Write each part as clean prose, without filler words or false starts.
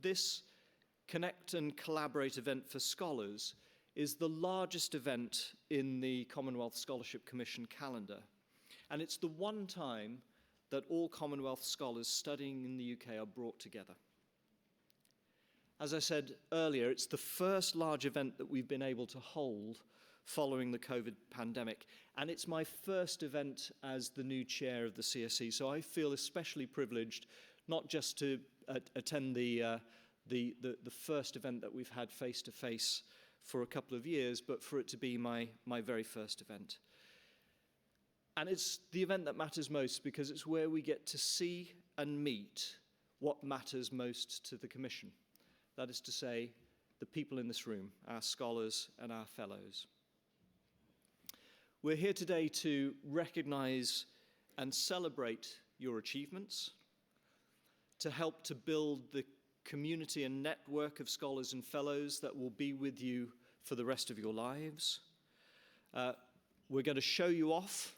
this Connect and Collaborate event for scholars is the largest event in the Commonwealth Scholarship Commission calendar. And it's the one time that all Commonwealth scholars studying in the UK are brought together. As I said earlier, it's the first large event that we've been able to hold following the COVID pandemic. And it's my first event as the new chair of the CSC. So I feel especially privileged, not just to attend the first event that we've had face-to-face for a couple of years, but for it to be my very first event. And it's the event that matters most because it's where we get to see and meet what matters most to the Commission. That is to say, the people in this room, our scholars and our fellows. We're here today to recognize and celebrate your achievements, to help to build the community and network of scholars and fellows that will be with you for the rest of your lives. We're going to show you off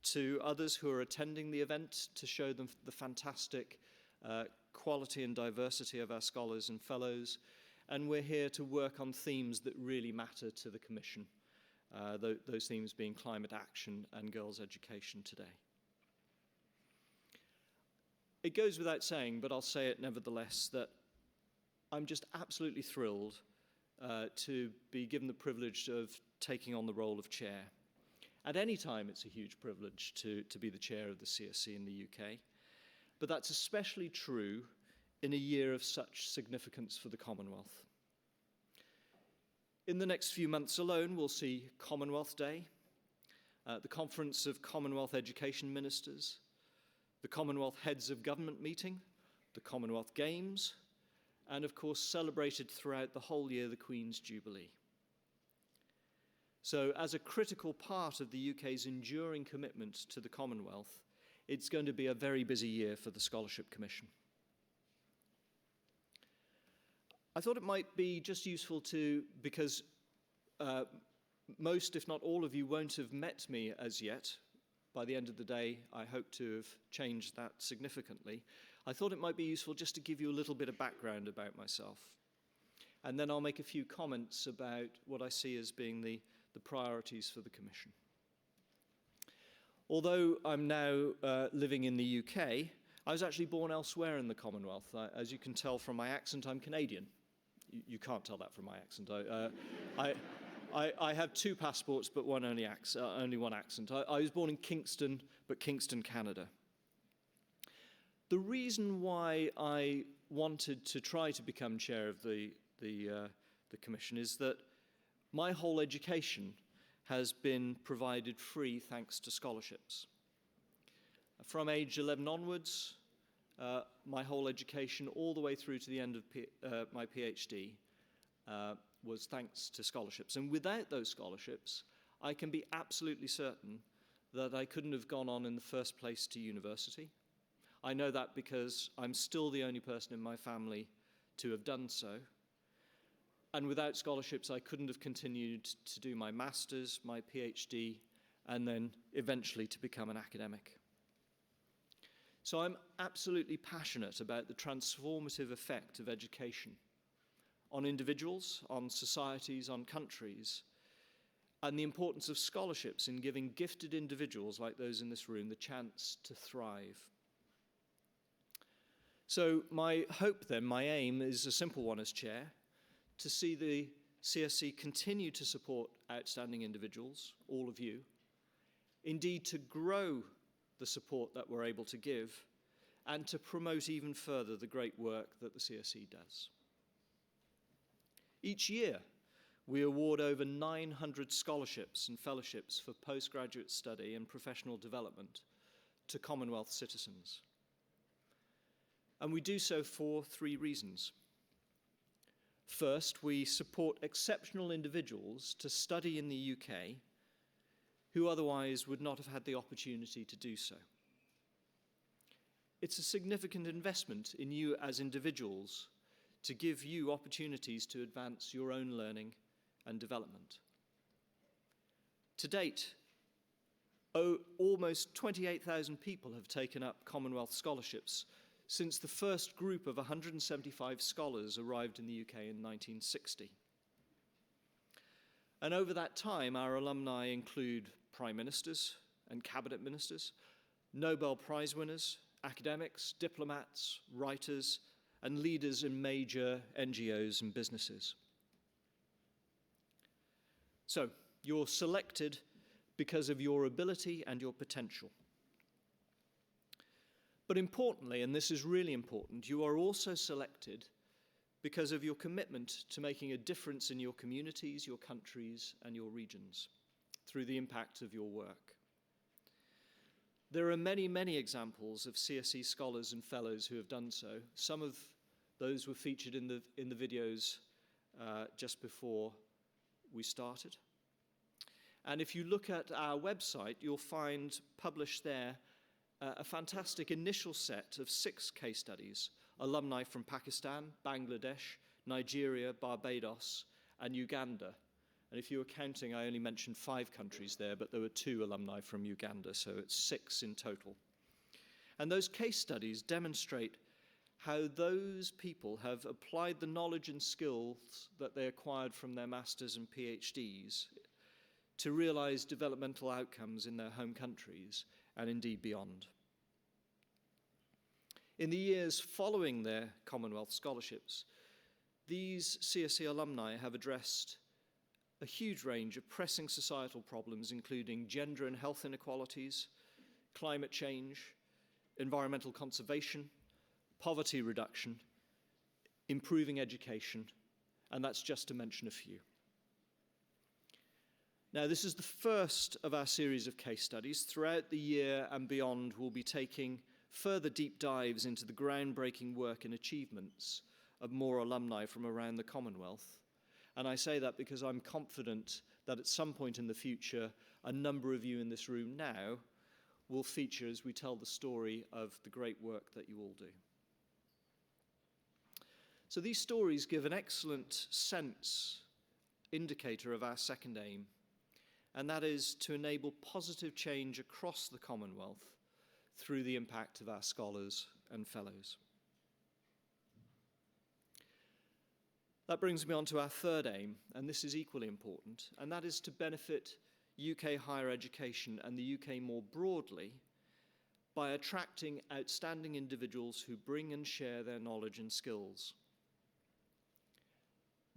to others who are attending the event to show them the fantastic quality and diversity of our scholars and fellows. And we're here to work on themes that really matter to the Commission, those themes being climate action and girls' education today. It goes without saying, but I'll say it nevertheless, that I'm just absolutely thrilled to be given the privilege of taking on the role of chair. At any time, it's a huge privilege to be the chair of the CSC in the UK, but that's especially true in a year of such significance for the Commonwealth. In the next few months alone, we'll see Commonwealth Day, the Conference of Commonwealth Education Ministers, the Commonwealth Heads of Government meeting, the Commonwealth Games, and of course celebrated throughout the whole year the Queen's Jubilee. So as a critical part of the UK's enduring commitment to the Commonwealth, it's going to be a very busy year for the Scholarship Commission. I thought it might be just useful to, because most, if not all of you, won't have met me as yet. By the end of the day, I hope to have changed that significantly. I thought it might be useful just to give you a little bit of background about myself. And then I'll make a few comments about what I see as being the priorities for the Commission. Although I'm now living in the UK, I was actually born elsewhere in the Commonwealth. As you can tell from my accent, I'm Canadian. You can't tell that from my accent. I have two passports, but only one accent. I was born in Kingston, but Kingston, Canada. The reason why I wanted to try to become chair of the Commission is that my whole education has been provided free thanks to scholarships. From age 11 onwards, my whole education, all the way through to the end of my PhD, was thanks to scholarships. And without those scholarships, I can be absolutely certain that I couldn't have gone on in the first place to university. I know that because I'm still the only person in my family to have done so. And without scholarships, I couldn't have continued to do my master's, my PhD, and then eventually to become an academic. So I'm absolutely passionate about the transformative effect of education on individuals, on societies, on countries, and the importance of scholarships in giving gifted individuals like those in this room the chance to thrive. So my hope then, my aim is a simple one as chair, to see the CSC continue to support outstanding individuals, all of you, indeed to grow the support that we're able to give, and to promote even further the great work that the CSC does. Each year, we award over 900 scholarships and fellowships for postgraduate study and professional development to Commonwealth citizens. And we do so for three reasons. First, we support exceptional individuals to study in the UK who otherwise would not have had the opportunity to do so. It's a significant investment in you as individuals to give you opportunities to advance your own learning and development. To date, almost 28,000 people have taken up Commonwealth scholarships since the first group of 175 scholars arrived in the UK in 1960. And over that time, our alumni include prime ministers and cabinet ministers, Nobel Prize winners, academics, diplomats, writers, and leaders in major NGOs and businesses. So, you're selected because of your ability and your potential. But importantly, and this is really important, you are also selected because of your commitment to making a difference in your communities, your countries, and your regions through the impact of your work. There are many, many examples of CSE scholars and fellows who have done so. Some of those were featured in the videos just before we started. And if you look at our website, you'll find published there a fantastic initial set of 6 case studies, alumni from Pakistan, Bangladesh, Nigeria, Barbados, and Uganda. And if you were counting, I only mentioned 5 countries there, but there were 2 alumni from Uganda, so it's 6 in total. And those case studies demonstrate how those people have applied the knowledge and skills that they acquired from their masters and PhDs to realize developmental outcomes in their home countries and indeed beyond. In the years following their Commonwealth scholarships, these CSE alumni have addressed a huge range of pressing societal problems, including gender and health inequalities, climate change, environmental conservation, poverty reduction, improving education, and that's just to mention a few. Now, this is the first of our series of case studies. Throughout the year and beyond, we'll be taking further deep dives into the groundbreaking work and achievements of more alumni from around the Commonwealth. And I say that because I'm confident that at some point in the future, a number of you in this room now will feature as we tell the story of the great work that you all do. So these stories give an excellent indicator of our second aim, and that is to enable positive change across the Commonwealth through the impact of our scholars and fellows. That brings me on to our third aim, and this is equally important, and that is to benefit UK higher education and the UK more broadly by attracting outstanding individuals who bring and share their knowledge and skills.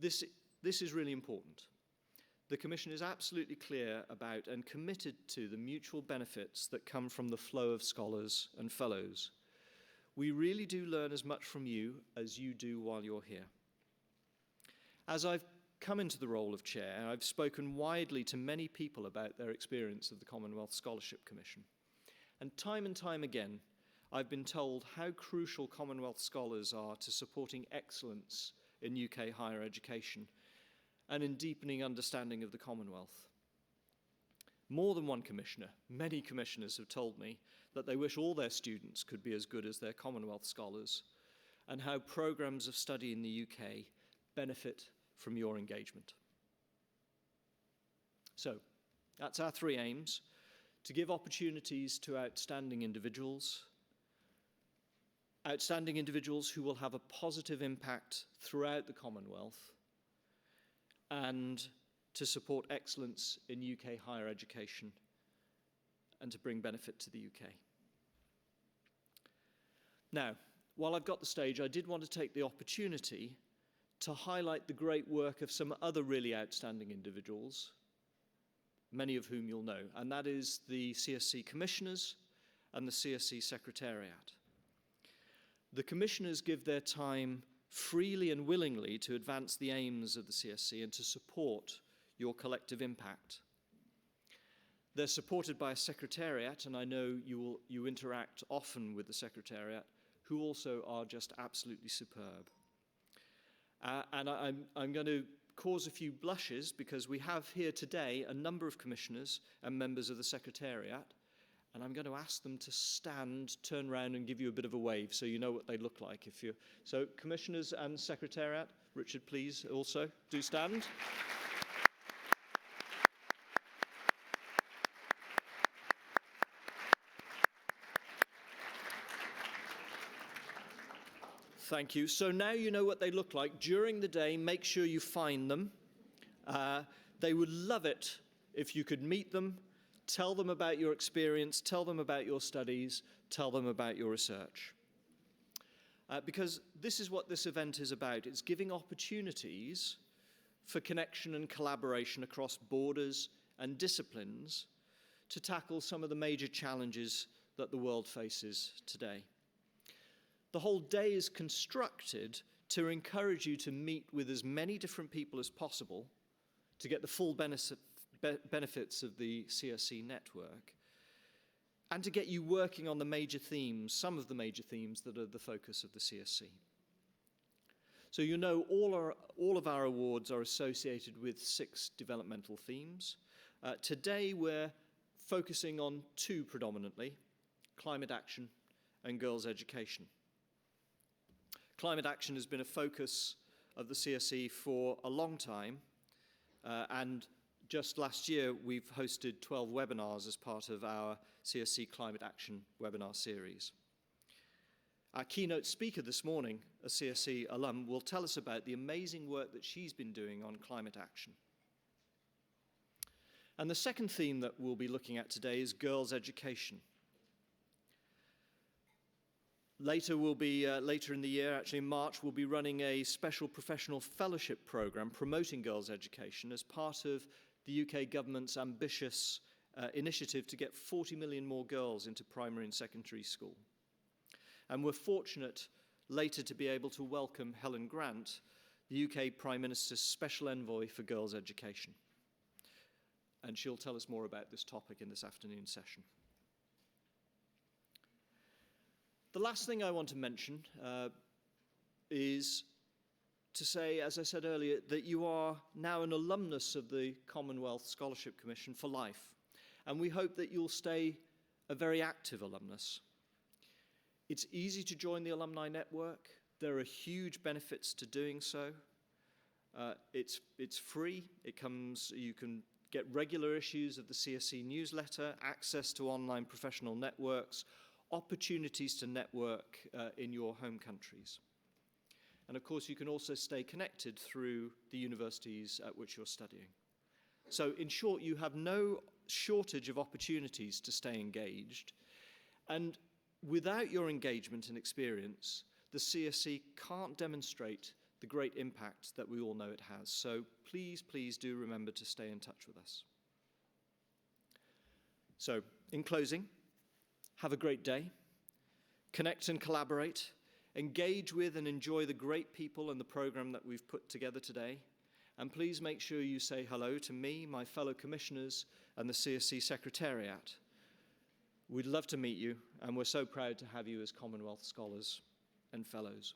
This is really important. The Commission is absolutely clear about and committed to the mutual benefits that come from the flow of scholars and fellows. We really do learn as much from you as you do while you're here. As I've come into the role of chair, I've spoken widely to many people about their experience of the Commonwealth Scholarship Commission. And time again, I've been told how crucial Commonwealth scholars are to supporting excellence in UK higher education and in deepening understanding of the Commonwealth. More than one commissioner, many commissioners have told me that they wish all their students could be as good as their Commonwealth scholars, and how programmes of study in the UK benefit from your engagement. So, that's our 3 aims: to give opportunities to outstanding individuals who will have a positive impact throughout the Commonwealth, and to support excellence in UK higher education and to bring benefit to the UK. Now, while I've got the stage, I did want to take the opportunity to highlight the great work of some other really outstanding individuals, many of whom you'll know, and that is the CSC Commissioners and the CSC Secretariat. The Commissioners give their time freely and willingly to advance the aims of the CSC and to support your collective impact. They're supported by a Secretariat, and I know you interact often with the Secretariat, who also are just absolutely superb. And I'm going to cause a few blushes because we have here today a number of commissioners and members of the Secretariat, and I'm going to ask them to stand, turn around and give you a bit of a wave so you know what they look like. So commissioners and Secretariat, Richard, please also do stand. Thank you. So now you know what they look like. During the day, make sure you find them. They would love it if you could meet them, tell them about your experience, tell them about your studies, tell them about your research. Because this is what this event is about. It's giving opportunities for connection and collaboration across borders and disciplines to tackle some of the major challenges that the world faces today. The whole day is constructed to encourage you to meet with as many different people as possible to get the full benefits of the CSC network, and to get you working on the major themes, some of the major themes that are the focus of the CSC. So you know all of our awards are associated with 6 developmental themes. Today we're focusing on 2 predominantly: climate action and girls' education. Climate action has been a focus of the CSC for a long time, and just last year we've hosted 12 webinars as part of our CSC Climate Action webinar series. Our keynote speaker this morning, a CSC alum, will tell us about the amazing work that she's been doing on climate action. And the second theme that we'll be looking at today is girls' education. Later in the year, actually in March, we'll be running a special professional fellowship program promoting girls' education as part of the UK government's ambitious initiative to get 40 million more girls into primary and secondary school. And we're fortunate later to be able to welcome Helen Grant, the UK Prime Minister's Special Envoy for Girls' Education. And she'll tell us more about this topic in this afternoon session. The last thing I want to mention is to say, as I said earlier, that you are now an alumnus of the Commonwealth Scholarship Commission for life. And we hope that you'll stay a very active alumnus. It's easy to join the alumni network. There are huge benefits to doing so. It's free. You can get regular issues of the CSC newsletter, access to online professional networks, opportunities to network in your home countries. And of course, you can also stay connected through the universities at which you're studying. So in short, you have no shortage of opportunities to stay engaged. And without your engagement and experience, the CSC can't demonstrate the great impact that we all know it has. So please, please do remember to stay in touch with us. So in closing, have a great day. Connect and collaborate. Engage with and enjoy the great people and the program that we've put together today. And please make sure you say hello to me, my fellow commissioners, and the CSC Secretariat. We'd love to meet you, and we're so proud to have you as Commonwealth Scholars and Fellows.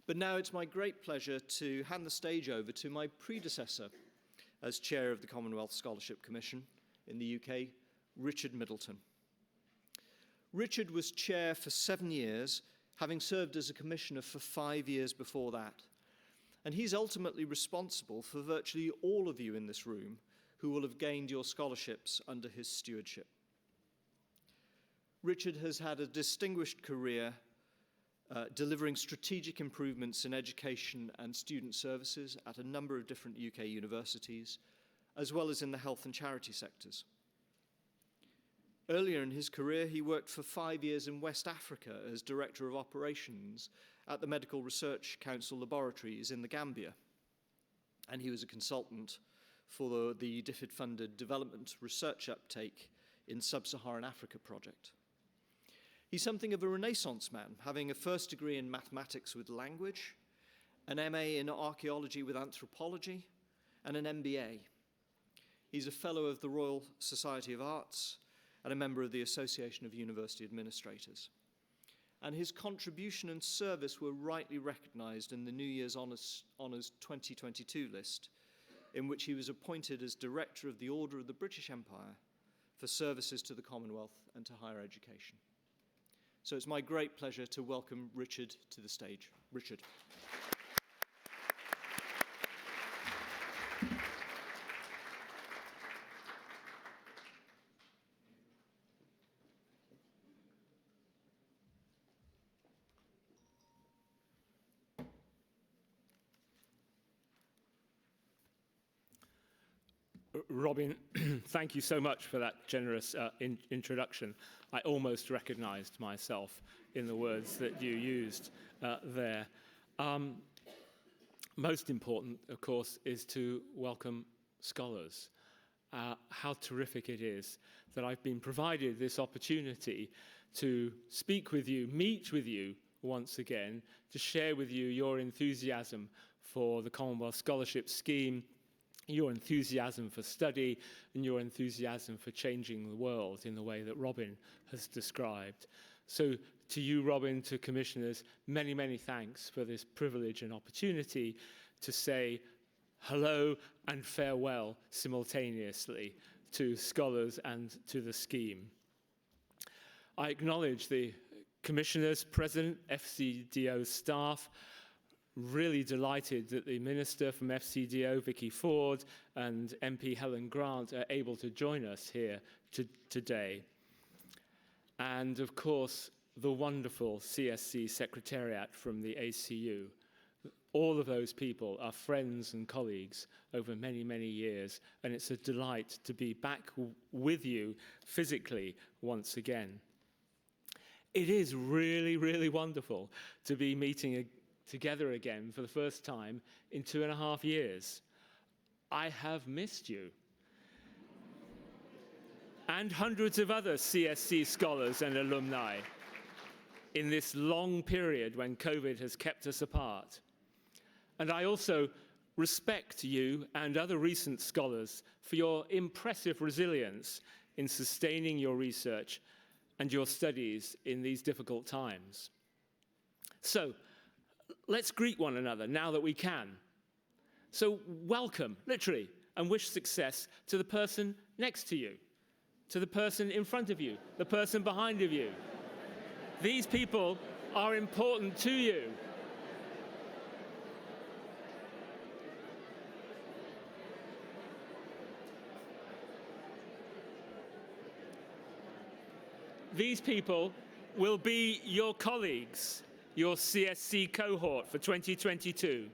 But now it's my great pleasure to hand the stage over to my predecessor as Chair of the Commonwealth Scholarship Commission in the UK, Richard Middleton. Richard was Chair for 7 years, having served as a Commissioner for 5 years before that. And he's ultimately responsible for virtually all of you in this room who will have gained your scholarships under his stewardship. Richard has had a distinguished career delivering strategic improvements in education and student services at a number of different UK universities, as well as in the health and charity sectors. Earlier in his career, he worked for 5 years in West Africa as Director of Operations at the Medical Research Council Laboratories in the Gambia. And he was a consultant for the DFID-funded Development Research Uptake in Sub-Saharan Africa project. He's something of a Renaissance man, having a first degree in mathematics with language, an MA in archaeology with anthropology, and an MBA. He's a fellow of the Royal Society of Arts and a member of the Association of University Administrators. And his contribution and service were rightly recognized in the New Year's Honours 2022 list, in which he was appointed as Director of the Order of the British Empire for services to the Commonwealth and to higher education. So it's my great pleasure to welcome Richard to the stage. Richard. Robin, thank you so much for that generous introduction. I almost recognized myself in the words that you used there. Most important, of course, is to welcome scholars. How terrific it is that I've been provided this opportunity to speak with you, meet with you once again, to share with you your enthusiasm for the Commonwealth Scholarship Scheme, your enthusiasm for study, and your enthusiasm for changing the world in the way that Robin has described. So to you, Robin, to commissioners, many, many thanks for this privilege and opportunity to say hello and farewell simultaneously to scholars and to the scheme. I acknowledge the commissioners, President, FCDO staff. Really delighted that the Minister from FCDO, Vicky Ford, and MP Helen Grant are able to join us here today. And of course, the wonderful CSC Secretariat from the ACU. All of those people are friends and colleagues over many, many years, and it's a delight to be back with you physically once again. It is really, really wonderful to be meeting together again for the first time in 2.5 years. I have missed you. And hundreds of other CSC scholars and alumni in this long period when COVID has kept us apart. And I also respect you and other recent scholars for your impressive resilience in sustaining your research and your studies in these difficult times. So, let's greet one another now that we can. So welcome, literally, and wish success to the person next to you, to the person in front of you, the person behind of you. These people are important to you. These people will be your colleagues, your CSC cohort for 2022,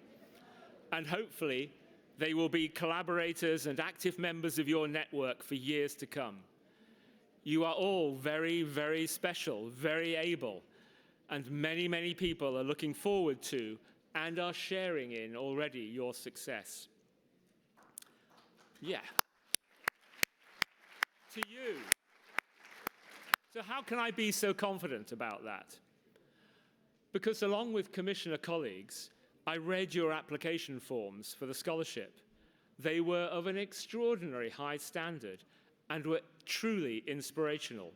and hopefully they will be collaborators and active members of your network for years to come. You are all very, very special, very able, and many, many people are looking forward to and are sharing in already your success. Yeah. To you. So how can I be so confident about that? Because along with Commissioner colleagues, I read your application forms for the scholarship. They were of an extraordinary high standard and were truly inspirational.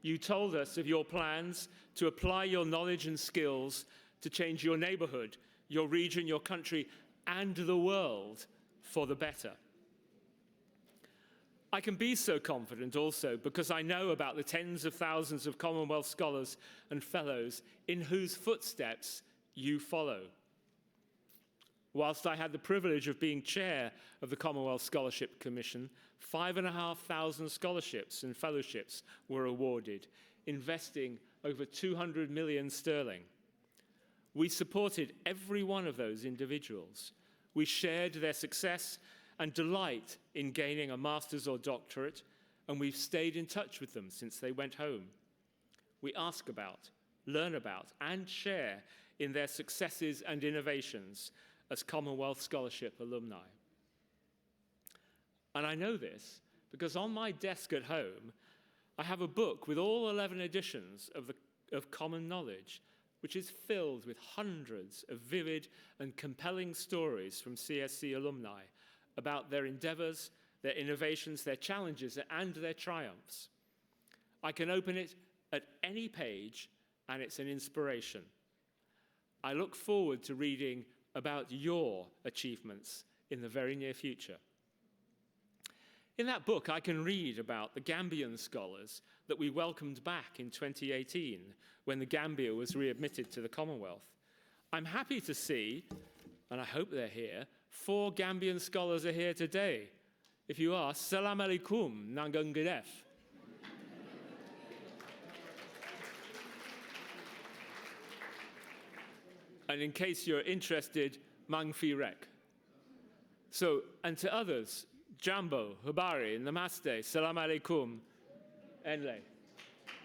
You told us of your plans to apply your knowledge and skills to change your neighborhood, your region, your country, and the world for the better. I can be so confident also because I know about the tens of thousands of Commonwealth scholars and fellows in whose footsteps you follow. Whilst I had the privilege of being chair of the Commonwealth Scholarship Commission, 5,500 scholarships and fellowships were awarded, investing over 200 million sterling. We supported every one of those individuals. We shared their success and delight in gaining a master's or doctorate, and we've stayed in touch with them since they went home. We ask about, learn about, and share in their successes and innovations as Commonwealth Scholarship alumni. And I know this because on my desk at home, I have a book with all 11 editions of Common Knowledge, which is filled with hundreds of vivid and compelling stories from CSC alumni about their endeavors, their innovations, their challenges, and their triumphs. I can open it at any page, and it's an inspiration. I look forward to reading about your achievements in the very near future. In that book, I can read about the Gambian scholars that we welcomed back in 2018 when the Gambia was readmitted to the Commonwealth. I'm happy to see, and I hope they're here, 4 Gambian scholars are here today. If you are, salam alaikum, nangangadef. And in case you're interested, mang fi rek. So, and to others, Jambo, Habari, Namaste, Salam Alaikum, Enle.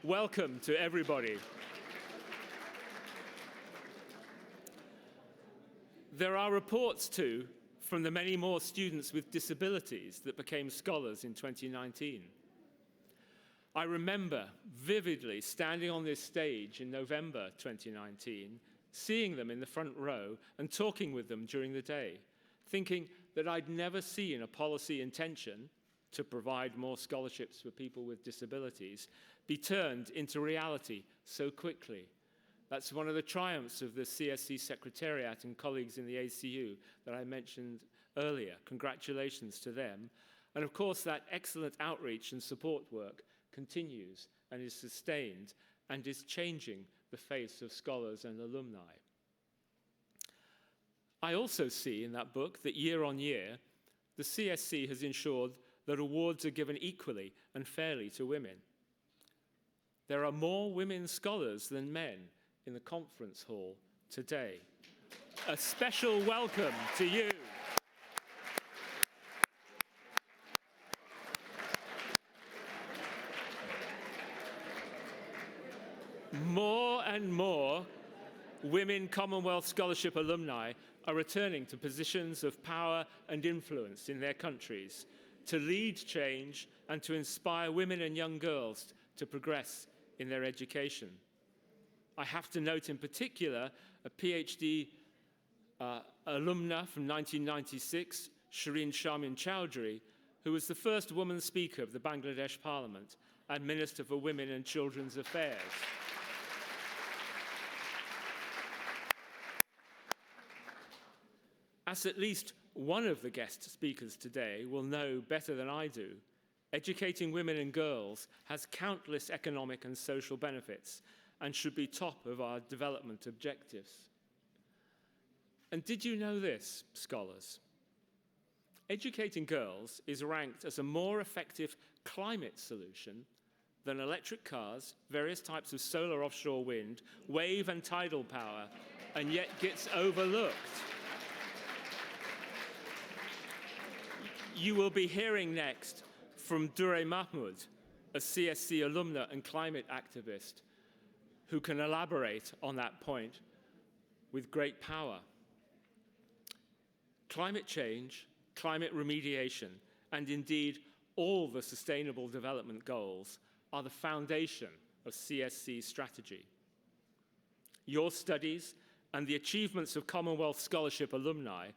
Welcome to everybody. There are reports too from the many more students with disabilities that became scholars in 2019. I remember vividly standing on this stage in November 2019, seeing them in the front row and talking with them during the day, thinking that I'd never seen a policy intention to provide more scholarships for people with disabilities be turned into reality so quickly. That's one of the triumphs of the CSC Secretariat and colleagues in the ACU that I mentioned earlier. Congratulations to them. And of course, that excellent outreach and support work continues and is sustained and is changing the face of scholars and alumni. I also see in that book that year on year, the CSC has ensured that awards are given equally and fairly to women. There are more women scholars than men in the conference hall today. A special welcome to you. More and more women Commonwealth Scholarship alumni are returning to positions of power and influence in their countries to lead change and to inspire women and young girls to progress in their education. I have to note in particular a PhD alumna from 1996, Shireen Sharmin Chowdhury, who was the first woman Speaker of the Bangladesh Parliament and Minister for Women and Children's Affairs. As at least one of the guest speakers today will know better than I do, educating women and girls has countless economic and social benefits and should be top of our development objectives. And did you know this, scholars? Educating girls is ranked as a more effective climate solution than electric cars, various types of solar offshore wind, wave and tidal power, and yet gets overlooked. You will be hearing next from Dure Mahmood, a CSC alumna and climate activist, who can elaborate on that point with great power. Climate change, climate remediation, and indeed all the Sustainable Development Goals are the foundation of CSC strategy. Your studies and the achievements of Commonwealth Scholarship alumni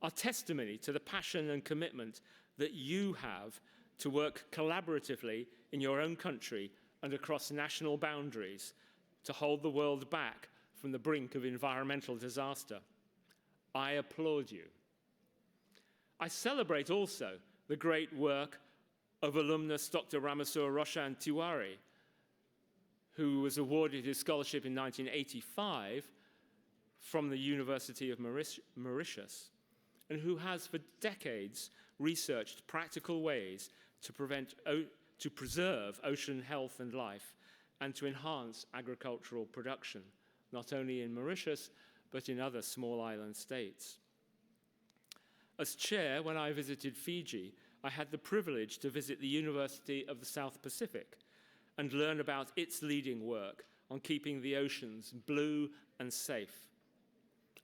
are testimony to the passion and commitment that you have to work collaboratively in your own country and across national boundaries to hold the world back from the brink of environmental disaster. I applaud you. I celebrate also the great work of alumnus Dr. Ramasur Roshan Tiwari, who was awarded his scholarship in 1985 from the University of Mauritius, and who has for decades researched practical ways to preserve ocean health and life and to enhance agricultural production, not only in Mauritius, but in other small island states. As chair, when I visited Fiji, I had the privilege to visit the University of the South Pacific and learn about its leading work on keeping the oceans blue and safe.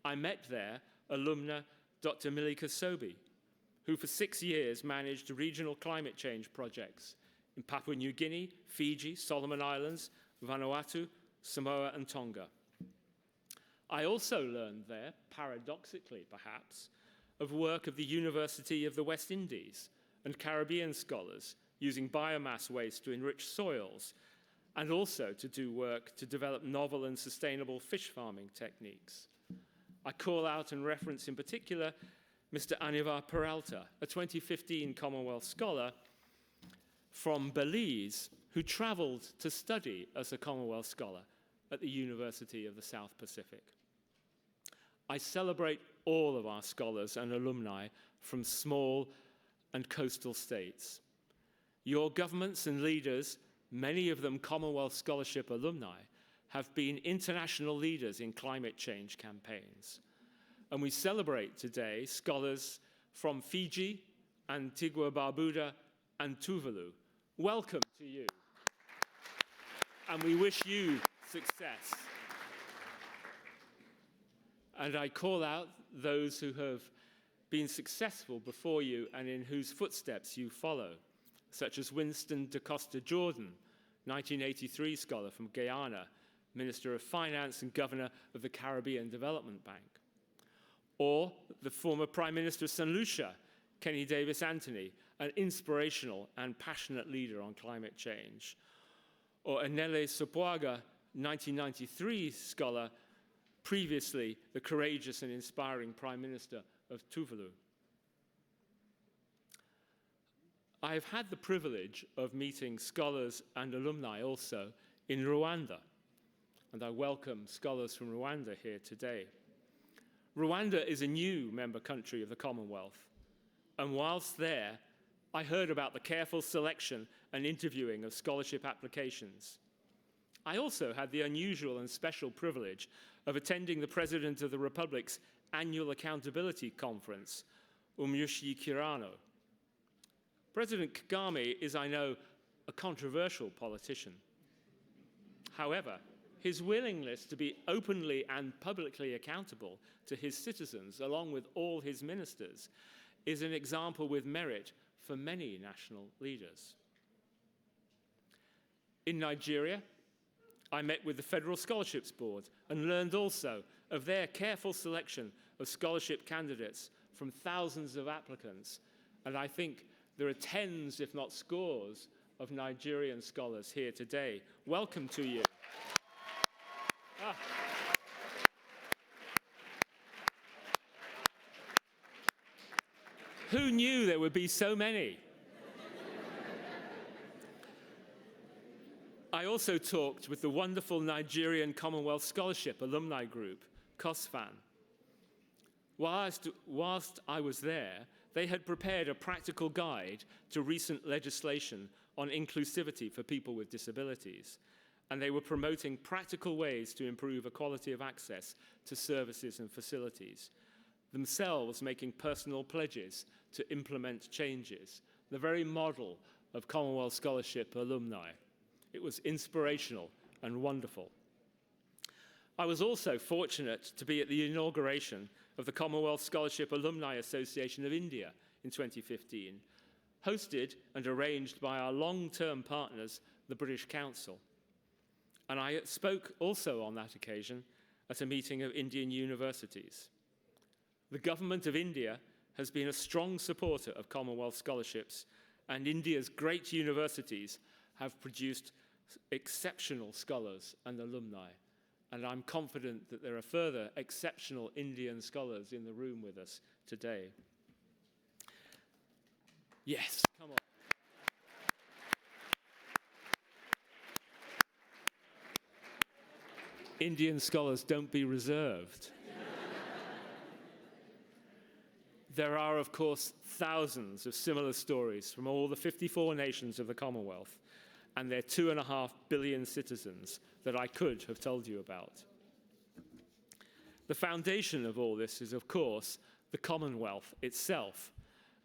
I met there alumna Dr. Milika Sobi, who for 6 years managed regional climate change projects in Papua New Guinea, Fiji, Solomon Islands, Vanuatu, Samoa, and Tonga. I also learned there, paradoxically perhaps, of work of the University of the West Indies and Caribbean scholars using biomass waste to enrich soils, and also to do work to develop novel and sustainable fish farming techniques. I call out and reference in particular Mr. Anivar Peralta, a 2015 Commonwealth Scholar from Belize, who traveled to study as a Commonwealth Scholar at the University of the South Pacific. I celebrate all of our scholars and alumni from small and coastal states. Your governments and leaders, many of them Commonwealth Scholarship alumni, have been international leaders in climate change campaigns. And we celebrate today scholars from Fiji, Antigua, Barbuda, and Tuvalu. Welcome to you. And we wish you success. And I call out those who have been successful before you and in whose footsteps you follow, such as Winston da Costa Jordan, 1983 scholar from Guyana, Minister of Finance and Governor of the Caribbean Development Bank. Or the former Prime Minister of St. Lucia, Kenny Davis Anthony, an inspirational and passionate leader on climate change. Or Anele Sopoaga, 1993 scholar, previously the courageous and inspiring Prime Minister of Tuvalu. I have had the privilege of meeting scholars and alumni also in Rwanda, and I welcome scholars from Rwanda here today. Rwanda is a new member country of the Commonwealth, and whilst there, I heard about the careful selection and interviewing of scholarship applications. I also had the unusual and special privilege of attending the President of the Republic's annual accountability conference, Kirano. President Kagame is, I know, a controversial politician. However, his willingness to be openly and publicly accountable to his citizens, along with all his ministers, is an example with merit for many national leaders. In Nigeria, I met with the Federal Scholarships Board and learned also of their careful selection of scholarship candidates from thousands of applicants. And I think there are tens, if not scores, of Nigerian scholars here today. Welcome to you. Who knew there would be so many? I also talked with the wonderful Nigerian Commonwealth Scholarship alumni group, COSFAN. Whilst I was there, they had prepared a practical guide to recent legislation on inclusivity for people with disabilities, and they were promoting practical ways to improve equality of access to services and facilities, themselves making personal pledges to implement changes, the very model of Commonwealth Scholarship alumni. It was inspirational and wonderful. I was also fortunate to be at the inauguration of the Commonwealth Scholarship Alumni Association of India in 2015, hosted and arranged by our long-term partners, the British Council. And I spoke also on that occasion at a meeting of Indian universities. The government of India has been a strong supporter of Commonwealth scholarships, and India's great universities have produced exceptional scholars and alumni. And I'm confident that there are further exceptional Indian scholars in the room with us today. Yes, come on. Indian scholars, don't be reserved. There are, of course, thousands of similar stories from all the 54 nations of the Commonwealth and their 2.5 billion citizens that I could have told you about. The foundation of all this is, of course, the Commonwealth itself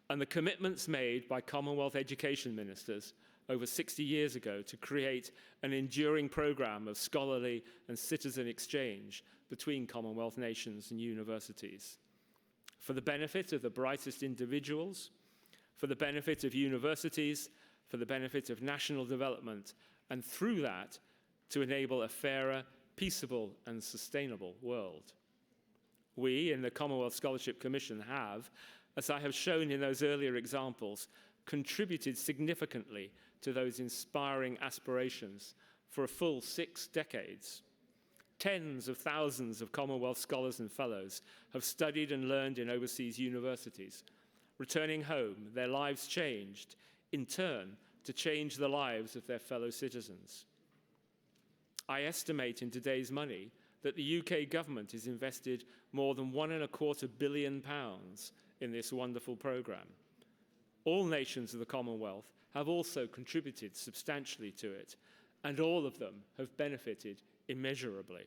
and the commitments made by Commonwealth education ministers over 60 years ago to create an enduring programme of scholarly and citizen exchange between Commonwealth nations and universities, for the benefit of the brightest individuals, for the benefit of universities, for the benefit of national development, and through that, to enable a fairer, peaceable, and sustainable world. We, in the Commonwealth Scholarship Commission, have, as I have shown in those earlier examples, contributed significantly to those inspiring aspirations for a full 6 decades. Tens of thousands of Commonwealth scholars and fellows have studied and learned in overseas universities. Returning home, their lives changed, in turn, to change the lives of their fellow citizens. I estimate in today's money that the UK government has invested more than £1.25 billion in this wonderful programme. All nations of the Commonwealth have also contributed substantially to it, and all of them have benefited immeasurably.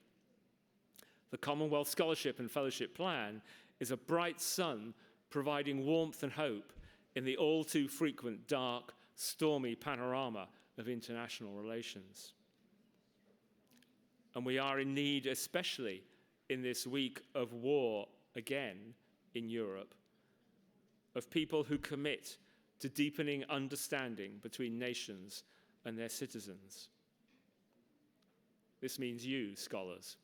The Commonwealth Scholarship and Fellowship Plan is a bright sun providing warmth and hope in the all too frequent dark, stormy panorama of international relations. And we are in need, especially in this week of war again in Europe, of people who commit to deepening understanding between nations and their citizens. This means you, scholars.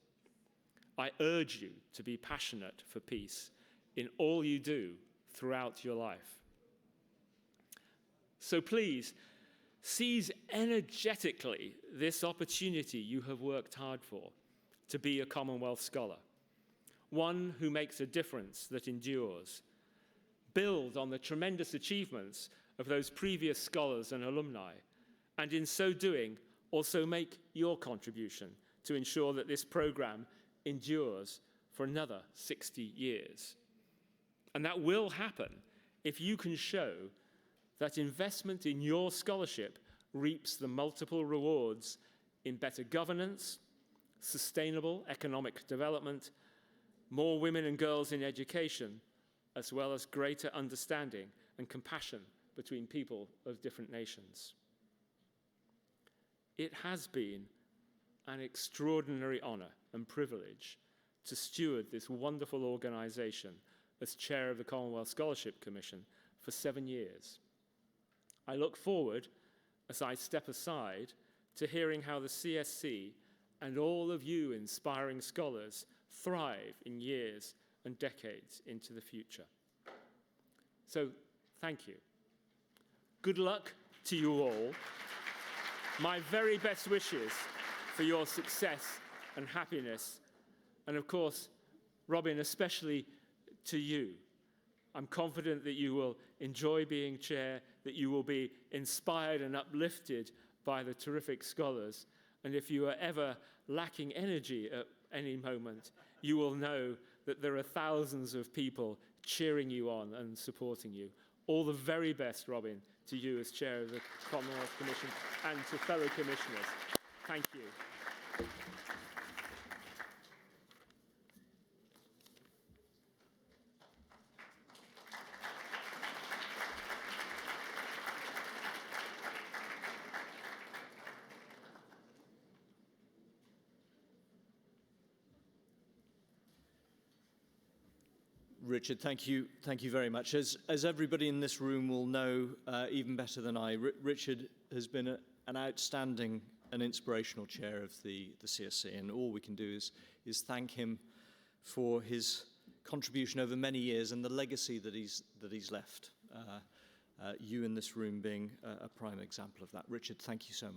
I urge you to be passionate for peace in all you do throughout your life. So please, seize energetically this opportunity you have worked hard for to be a Commonwealth Scholar, one who makes a difference that endures. Build on the tremendous achievements of those previous scholars and alumni, and in so doing, also make your contribution to ensure that this program endures for another 60 years. And that will happen if you can show that investment in your scholarship reaps the multiple rewards in better governance, sustainable economic development, more women and girls in education, as well as greater understanding and compassion between people of different nations. It has been an extraordinary honor and privilege to steward this wonderful organization as chair of the Commonwealth Scholarship Commission for 7 years. I look forward, as I step aside, to hearing how the CSC and all of you inspiring scholars thrive in years and decades into the future. So, thank you. Good luck to you all. My very best wishes for your success and happiness. And of course, Robin, especially to you. I'm confident that you will enjoy being chair, that you will be inspired and uplifted by the terrific scholars. And if you are ever lacking energy at any moment, you will know that there are thousands of people cheering you on and supporting you. All the very best, Robin, to you as chair of the Commonwealth Commission and to fellow commissioners. Thank you. Richard, thank you very much. As everybody in this room will know even better than I, Richard has been an outstanding and inspirational chair of the CSC, and all we can do is thank him for his contribution over many years and the legacy that he's left. You in this room being a prime example of that. Richard, thank you so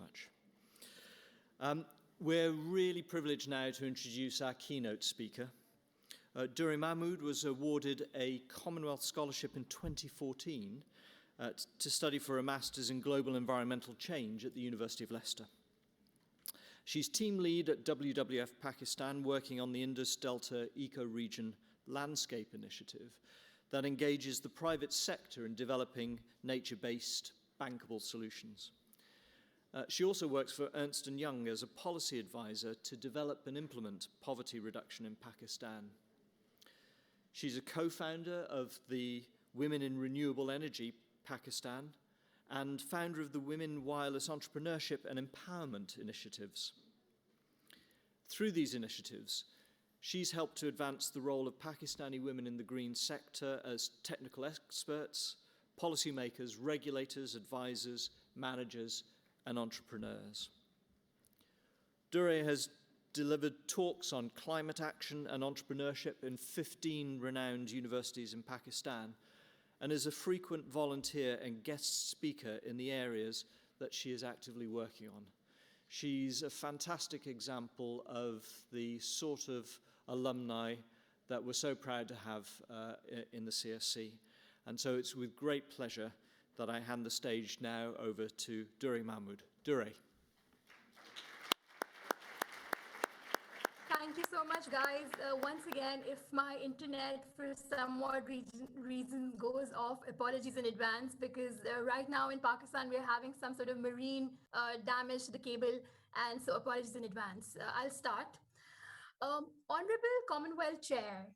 much. We're really privileged now to introduce our keynote speaker. Duri Mahmood was awarded a Commonwealth Scholarship in 2014 to study for a Master's in Global Environmental Change at the University of Leicester. She's team lead at WWF Pakistan, working on the Indus Delta Eco-Region Landscape Initiative that engages the private sector in developing nature-based bankable solutions. She also works for Ernst & Young as a policy advisor to develop and implement poverty reduction in Pakistan. She's a co-founder of the Women in Renewable Energy Pakistan and founder of the Women Wireless Entrepreneurship and Empowerment Initiatives. Through these initiatives, she's helped to advance the role of Pakistani women in the green sector as technical experts, policymakers, regulators, advisors, managers, and entrepreneurs. Duri has delivered talks on climate action and entrepreneurship in 15 renowned universities in Pakistan, and is a frequent volunteer and guest speaker in the areas that she is actively working on. She's a fantastic example of the sort of alumni that we're so proud to have in the CSC. And so it's with great pleasure that I hand the stage now over to Duri Mahmood. Duri. Thank you so much, guys. Once again, if my internet for some odd reason goes off, apologies in advance, because right now in Pakistan, we're having some sort of marine damage to the cable, and so apologies in advance. I'll start. Honorable Commonwealth Chair,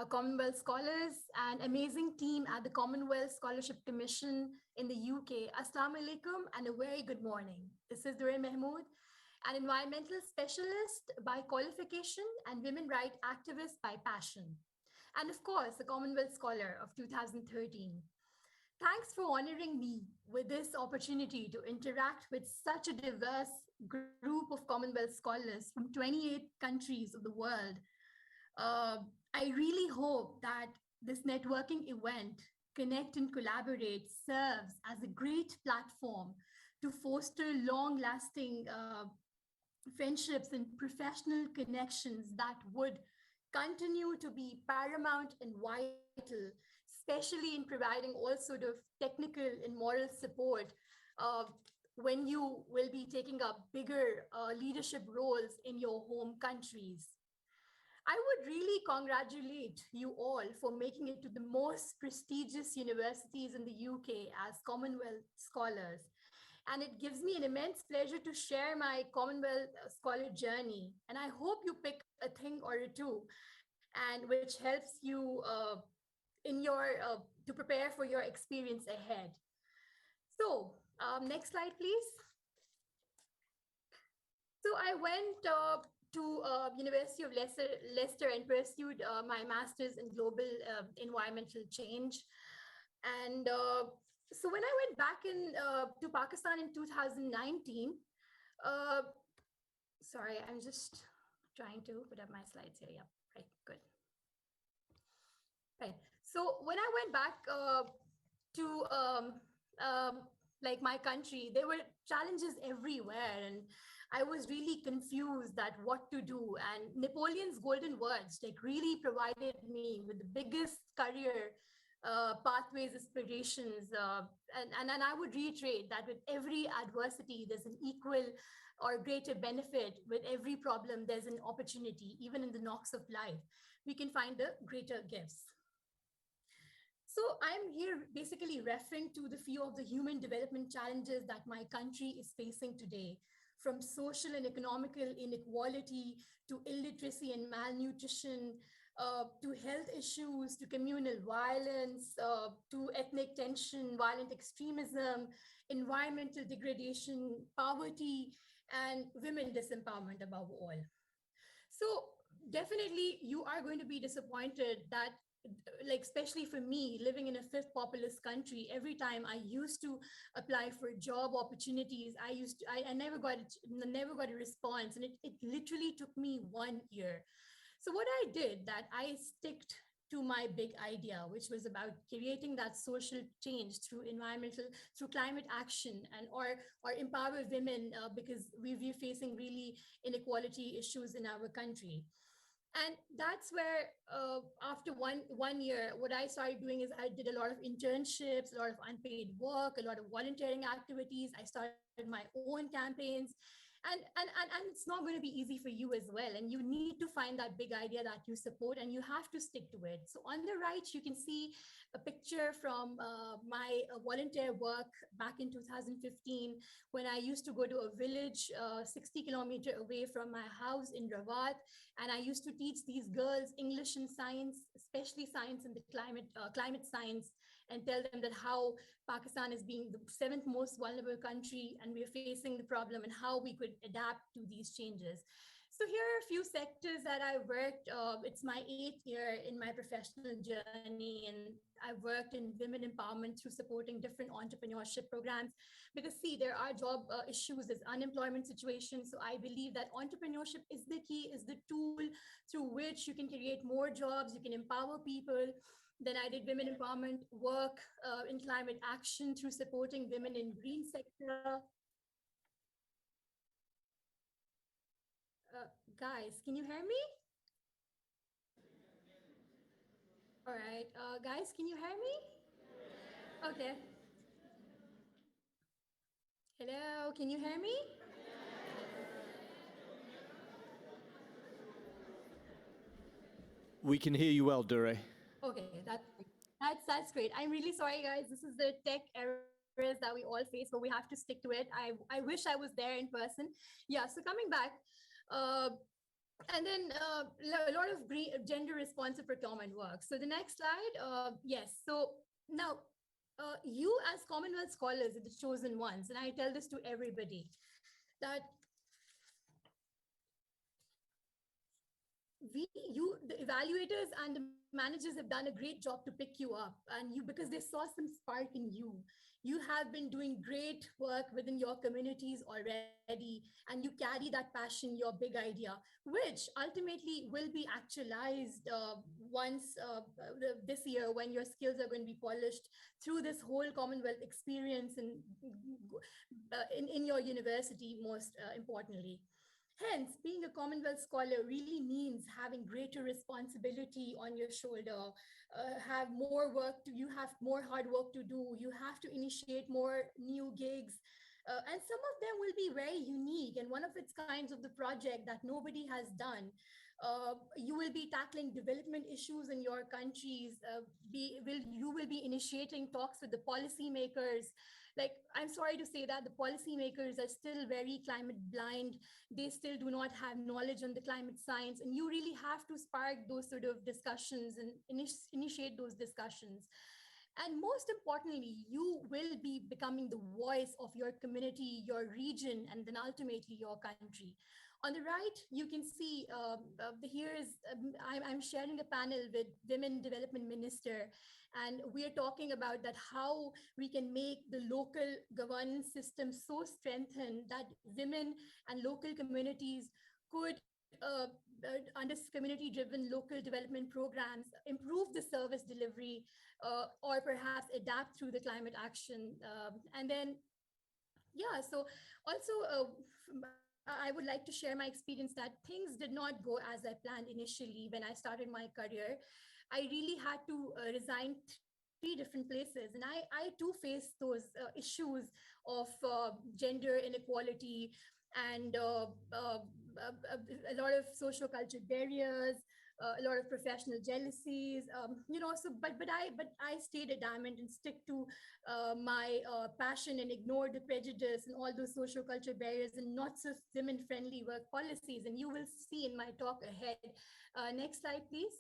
Commonwealth Scholars, an amazing team at the Commonwealth Scholarship Commission in the UK. Assalamu alaikum and a very good morning. This is Durreen Mahmood, an environmental specialist by qualification and women rights activist by passion. And of course, a Commonwealth Scholar of 2013. Thanks for honoring me with this opportunity to interact with such a diverse group of Commonwealth scholars from 28 countries of the world. Uh, I really hope that this networking event, Connect and Collaborate, serves as a great platform to foster long lasting friendships and professional connections that would continue to be paramount and vital, especially in providing all sort of technical and moral support uh, when you will be taking up bigger leadership roles in your home countries. I would really congratulate you all for making it to the most prestigious universities in the UK as Commonwealth Scholars. And it gives me an immense pleasure to share my Commonwealth Scholar journey. And I hope you pick a thing or two, and which helps you in your to prepare for your experience ahead. So, next slide, please. So I went to University of Leicester and pursued my master's in global environmental change. And so when I went back to Pakistan in 2019, uh, sorry, I'm just trying to put up my slides here. Yeah, right, good. Right. So when I went back to like my country, there were challenges everywhere, and I was really confused that what to do. And Napoleon's golden words like really provided me with the biggest career pathways, aspirations, and I would reiterate that with every adversity, there's an equal or greater benefit. With every problem, there's an opportunity. Even in the knocks of life, we can find the greater gifts. So I'm here basically referring to the few of the human development challenges that my country is facing today, from social and economical inequality to illiteracy and malnutrition, to health issues, to communal violence, to ethnic tension, violent extremism, environmental degradation, poverty, and women disempowerment above all. So definitely you are going to be disappointed that, like, especially for me living in a fifth populous country, every time I used to apply for job opportunities, I never got a response, and it literally took me 1 year. So what I did, that I sticked to my big idea, which was about creating that social change through through climate action, and or empower women, because we're facing really inequality issues in our country. And that's where after one year, what I started doing is I did a lot of internships, a lot of unpaid work, a lot of volunteering activities. I started my own campaigns, and it's not going to be easy for you as well. And you need to find that big idea that you support, and you have to stick to it. So on the right, you can see a picture from my volunteer work back in 2015, when I used to go to a village 60 kilometers away from my house in Rawat, and I used to teach these girls English and science, especially science and the climate science, and tell them that how Pakistan is being the seventh most vulnerable country, and we are facing the problem, and how we could adapt to these changes. So here are a few sectors that I worked. It's my 8th year in my professional journey, and I've worked in women empowerment through supporting different entrepreneurship programs. Because see, there are job issues, there's unemployment situation. So I believe that entrepreneurship is the key, is the tool through which you can create more jobs, you can empower people. Then I did women empowerment work in climate action through supporting women in green sector. Guys, can you hear me? All right, guys, can you hear me? Okay. Hello, can you hear me? We can hear you well, Dure. Okay, that's great. I'm really sorry, guys. This is the tech errors that we all face, but we have to stick to it. I wish I was there in person. Yeah. So coming back, uh, And then a lot of gender responsive procurement work. So the next slide, yes. So now you as Commonwealth scholars are the chosen ones, and I tell this to everybody that the evaluators and the managers have done a great job to pick you up, and you, because they saw some spark in you. You have been doing great work within your communities already, and you carry that passion, your big idea, which ultimately will be actualized once this year, when your skills are going to be polished through this whole Commonwealth experience and in your university, most importantly. Hence, being a Commonwealth scholar really means having greater responsibility on your shoulder, have more work to, you have more hard work to do, you have to initiate more new gigs. And some of them will be very unique and one of its kinds of the project that nobody has done. You will be tackling development issues in your countries. You will be initiating talks with the policymakers. Like, I'm sorry to say that the policymakers are still very climate blind. They still do not have knowledge on the climate science, and you really have to spark those sort of discussions and initiate those discussions. And most importantly, you will be becoming the voice of your community, your region, and then ultimately your country. On the right, you can see here is I'm sharing a panel with Women Development Minister, and we are talking about that how we can make the local governance system so strengthened that women and local communities could under community-driven local development programs, improve the service delivery, or perhaps adapt through the climate action. And then, yeah, so also I would like to share my experience that things did not go as I planned initially when I started my career. I really had to resign three different places. And I too faced those issues of gender inequality and a lot of social culture barriers, a lot of professional jealousies, so but I stayed adamant and stick to my passion and ignored the prejudice and all those social culture barriers and not so women friendly work policies. And you will see in my talk ahead. Next slide, please.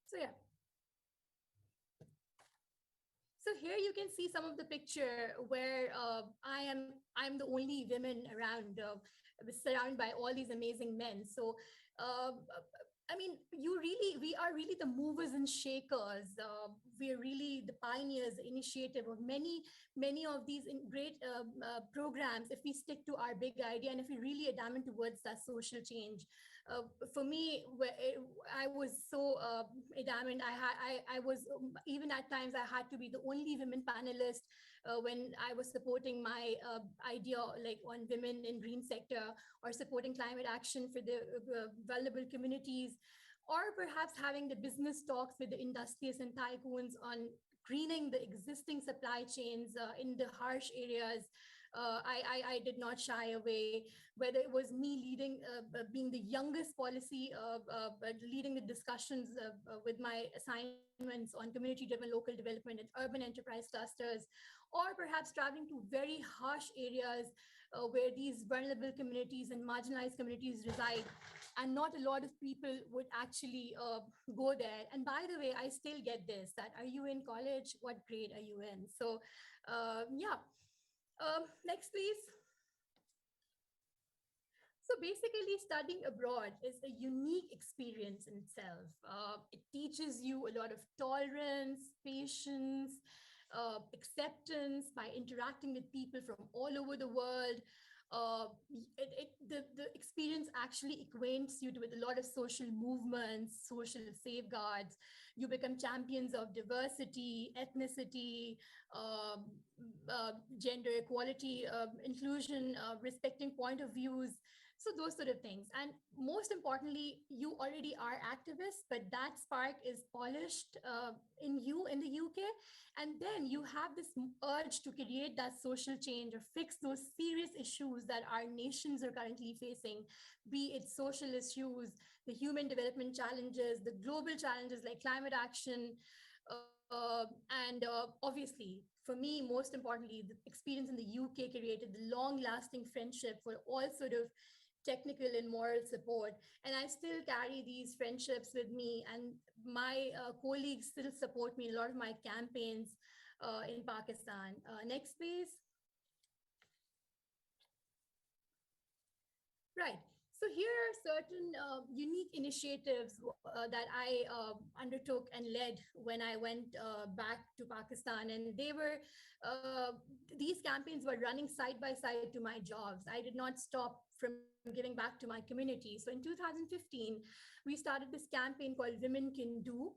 So yeah, so here you can see some of the picture where I'm the only woman around, surrounded by all these amazing men. So uh, I mean, we are really the movers and shakers. We are really the pioneers, the initiative of many of these great programs. If we stick to our big idea and if we really adamant towards that social change, for me, I was so adamant. I was even at times I had to be the only women panelist when I was supporting my idea, like on women in green sector or supporting climate action for the vulnerable communities, or perhaps having the business talks with the industrious and tycoons on greening the existing supply chains in the harsh areas. I did not shy away, whether it was me leading, being the youngest policy, leading the discussions with my assignments on community-driven local development and urban enterprise clusters, or perhaps traveling to very harsh areas where these vulnerable communities and marginalized communities reside, and not a lot of people would actually go there. And by the way, I still get this, that are you in college? What grade are you in? So yeah. Next, please. So basically, studying abroad is a unique experience in itself. It teaches you a lot of tolerance, patience, acceptance by interacting with people from all over the world. The experience actually acquaints you with a lot of social movements, social safeguards. You become champions of diversity, ethnicity, um, gender equality, inclusion, respecting point of views. So those sort of things. And most importantly, you already are activists, but that spark is polished in you in the UK. And then you have this urge to create that social change or fix those serious issues that our nations are currently facing, be it social issues, the human development challenges, the global challenges like climate action, and obviously for me, most importantly, the experience in the UK created the long-lasting friendship for all sort of technical and moral support. And I still carry these friendships with me, and my colleagues still support me in a lot of my campaigns in Pakistan. Next, please. Right. So here are certain unique initiatives that I undertook and led when I went back to Pakistan, and these campaigns were running side by side to my jobs. I did not stop from giving back to my community. So in 2015, we started this campaign called Women Can Do.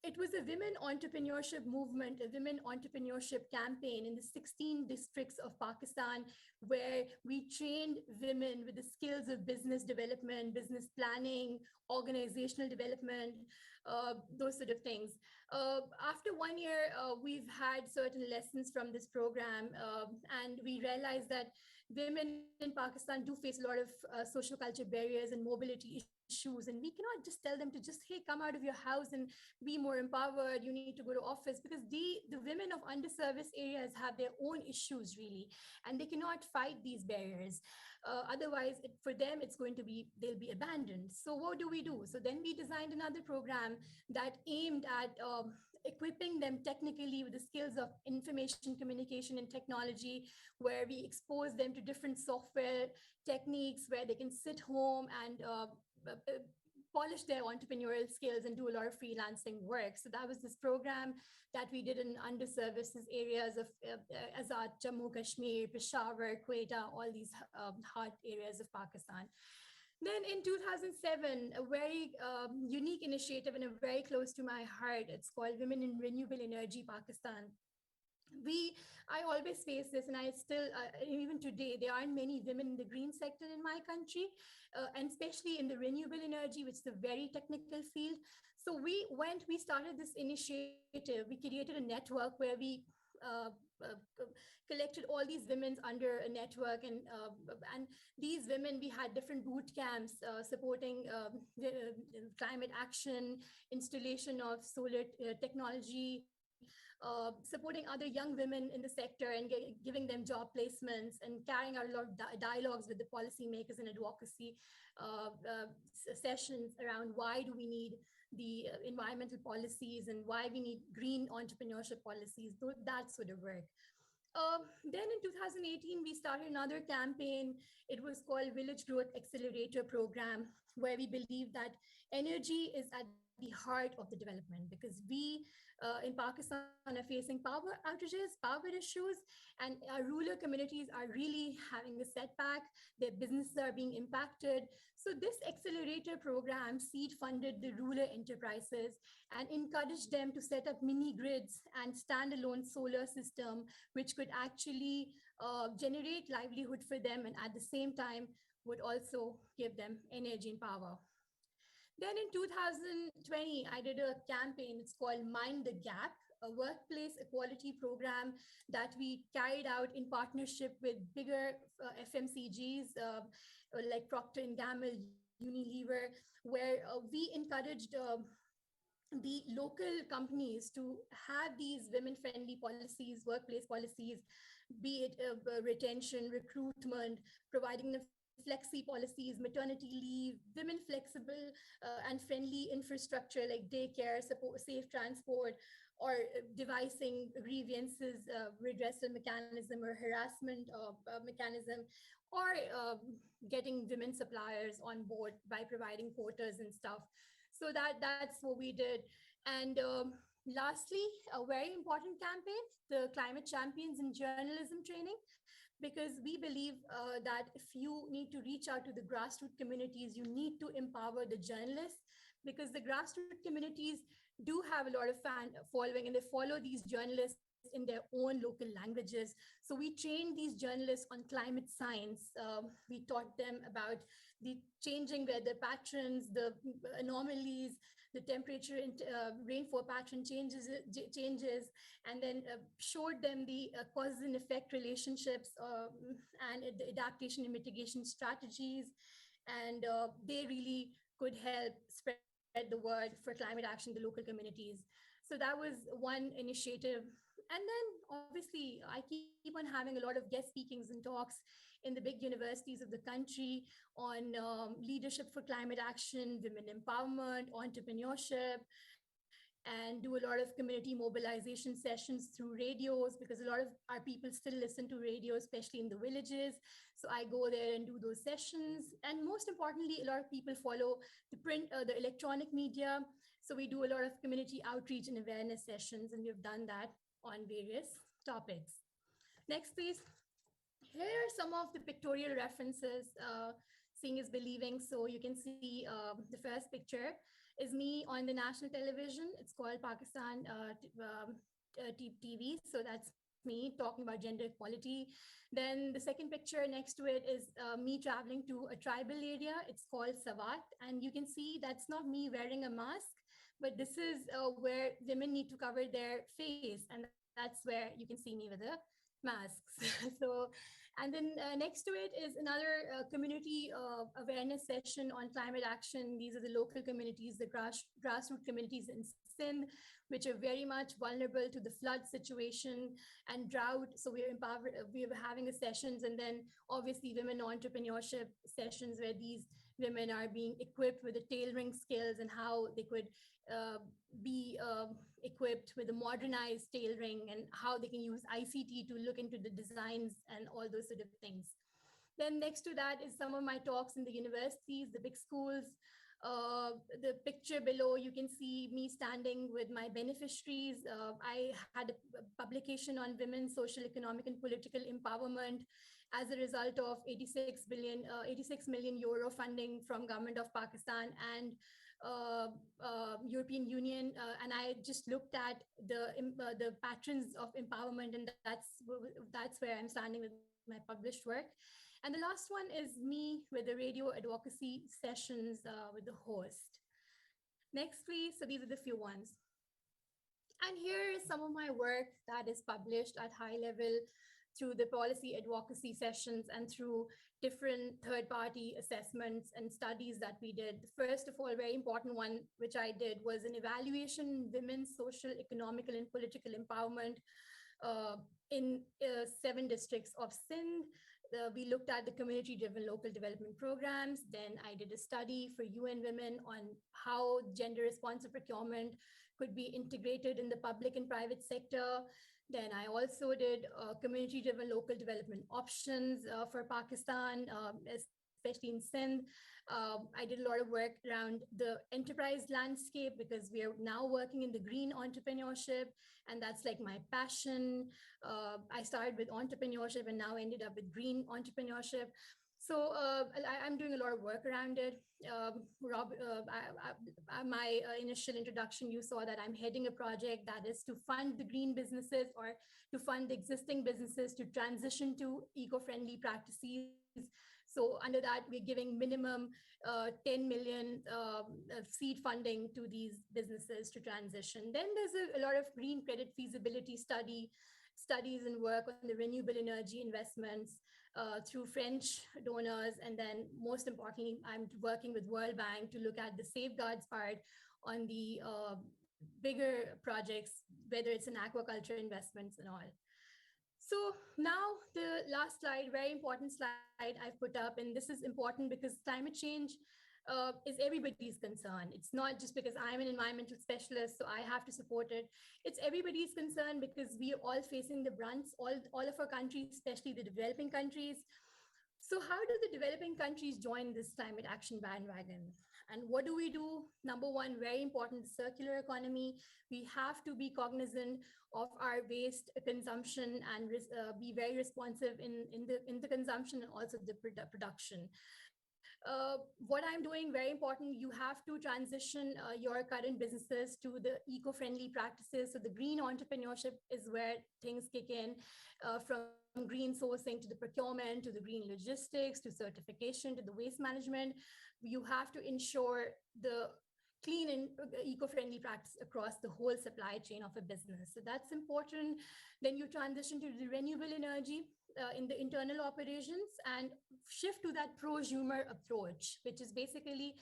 It was a women entrepreneurship movement, a women entrepreneurship campaign in the 16 districts of Pakistan, where we trained women with the skills of business development, business planning, organizational development, those sort of things. After 1 year, we've had certain lessons from this program, and we realized that women in Pakistan do face a lot of social culture barriers and mobility issues, and we cannot just tell them to just, hey, come out of your house and be more empowered, you need to go to office, because the women of underserviced areas have their own issues really, and they cannot fight these barriers. Otherwise, for them, it's going to be, they'll be abandoned. So what do? So then we designed another program that aimed at equipping them technically with the skills of information communication and technology, where we expose them to different software techniques, where they can sit home and polish their entrepreneurial skills and do a lot of freelancing work. So that was this program that we did in underserviced areas of Azad, Jammu, Kashmir, Peshawar, Quetta, all these hard areas of Pakistan. Then in 2007, a very unique initiative and a very close to my heart, it's called Women in Renewable Energy Pakistan. I always face this, and I still, even today, there aren't many women in the green sector in my country, and especially in the renewable energy, which is a very technical field. So we started this initiative. We created a network where we collected all these women under a network, and these women, we had different boot camps supporting climate action, installation of solar technology, supporting other young women in the sector and giving them job placements, and carrying out a lot of dialogues with the policymakers and advocacy sessions around why do we need the environmental policies and why we need green entrepreneurship policies, that sort of work. Then in 2018, we started another campaign. It was called Village Growth Accelerator Program, where we believe that energy is at the heart of the development, because we in Pakistan are facing power outages, power issues, and our rural communities are really having a setback. Their businesses are being impacted. So this accelerator program seed funded the rural enterprises and encouraged them to set up mini grids and standalone solar system, which could actually generate livelihood for them, and at the same time would also give them energy and power. Then in 2020, I did a campaign. It's called Mind the Gap, a workplace equality program that we carried out in partnership with bigger FMCGs like Procter & Gamble, Unilever, where we encouraged the local companies to have these women-friendly policies, workplace policies, be it retention, recruitment, providing them flexi policies, maternity leave, women flexible and friendly infrastructure like daycare, support, safe transport, or devising grievances, redressal mechanism or harassment mechanism, or getting women suppliers on board by providing quotas and stuff. So that's what we did. And lastly, a very important campaign, the Climate Champions in Journalism Training, because we believe that if you need to reach out to the grassroots communities, you need to empower the journalists, because the grassroots communities do have a lot of fan following, and they follow these journalists in their own local languages. So we trained these journalists on climate science. We taught them about the changing weather patterns, the anomalies, the temperature and rainfall pattern changes, and then showed them the cause and effect relationships and the adaptation and mitigation strategies. And they really could help spread the word for climate action in the local communities. So that was one initiative. And then obviously, I keep on having a lot of guest speakings and talks in the big universities of the country on leadership for climate action, women empowerment, entrepreneurship, and do a lot of community mobilization sessions through radios, because a lot of our people still listen to radio, especially in the villages. So I go there and do those sessions. And most importantly, a lot of people follow the print, the electronic media. So we do a lot of community outreach and awareness sessions, and we've done that on various topics. Next, please. Here are some of the pictorial references. Seeing is believing. So you can see the first picture is me on the national television. It's called Pakistan TV. So that's me talking about gender equality. Then the second picture next to it is me traveling to a tribal area. It's called Sawat. And you can see that's not me wearing a mask, but this is where women need to cover their face. And that's where you can see me with the masks. So, and then next to it is another community awareness session on climate action. These are the local communities, the grassroots communities in Sindh, which are very much vulnerable to the flood situation and drought. So we're empowered, we're having a sessions, and then obviously women entrepreneurship sessions where these women are being equipped with the tailoring skills and how they could be equipped with a modernized tailoring and how they can use ICT to look into the designs and all those sort of things. Then next to that is some of my talks in the universities, the big schools. The picture below, you can see me standing with my beneficiaries. I had a publication on women's social, economic, and political empowerment as a result of 86 million euro funding from government of Pakistan and European Union, and I just looked at the patterns of empowerment, and that's where I'm standing with my published work. And the last one is me with the radio advocacy sessions with the host. Next, please. So these are the few ones. And here is some of my work that is published at high level through the policy advocacy sessions and through different third-party assessments and studies that we did. First of all, very important one, which I did, was an evaluation women's social, economical, and political empowerment in 7 districts of Sindh. We looked at the community-driven local development programs. Then I did a study for UN Women on how gender-responsive procurement could be integrated in the public and private sector. Then I also did community-driven local development options for Pakistan, especially in Sindh. I did a lot of work around the enterprise landscape because we are now working in the green entrepreneurship, and that's like my passion. I started with entrepreneurship and now ended up with green entrepreneurship. So I'm doing a lot of work around it. My initial introduction, you saw that I'm heading a project that is to fund the green businesses or to fund the existing businesses to transition to eco-friendly practices. So under that, we're giving minimum 10 million seed funding to these businesses to transition. Then there's a lot of green credit feasibility studies and work on the renewable energy investments through French donors. And then most importantly, I'm working with World Bank to look at the safeguards part on the bigger projects, whether it's in aquaculture investments and all. So now the last slide, very important slide I've put up, and this is important because climate change is everybody's concern. It's not just because I'm an environmental specialist, so I have to support it. It's everybody's concern because we are all facing the brunts, all of our countries, especially the developing countries. So how do the developing countries join this climate action bandwagon? And what do we do? Number one, very important, circular economy. We have to be cognizant of our waste consumption and be very responsive in the consumption and also the production. What I'm doing, very important, you have to transition your current businesses to the eco-friendly practices. So the green entrepreneurship is where things kick in, from green sourcing to the procurement, to the green logistics, to certification, to the waste management. You have to ensure the clean and eco-friendly practice across the whole supply chain of a business. So that's important. Then you transition to the renewable energy in the internal operations and shift to that prosumer approach, which is basically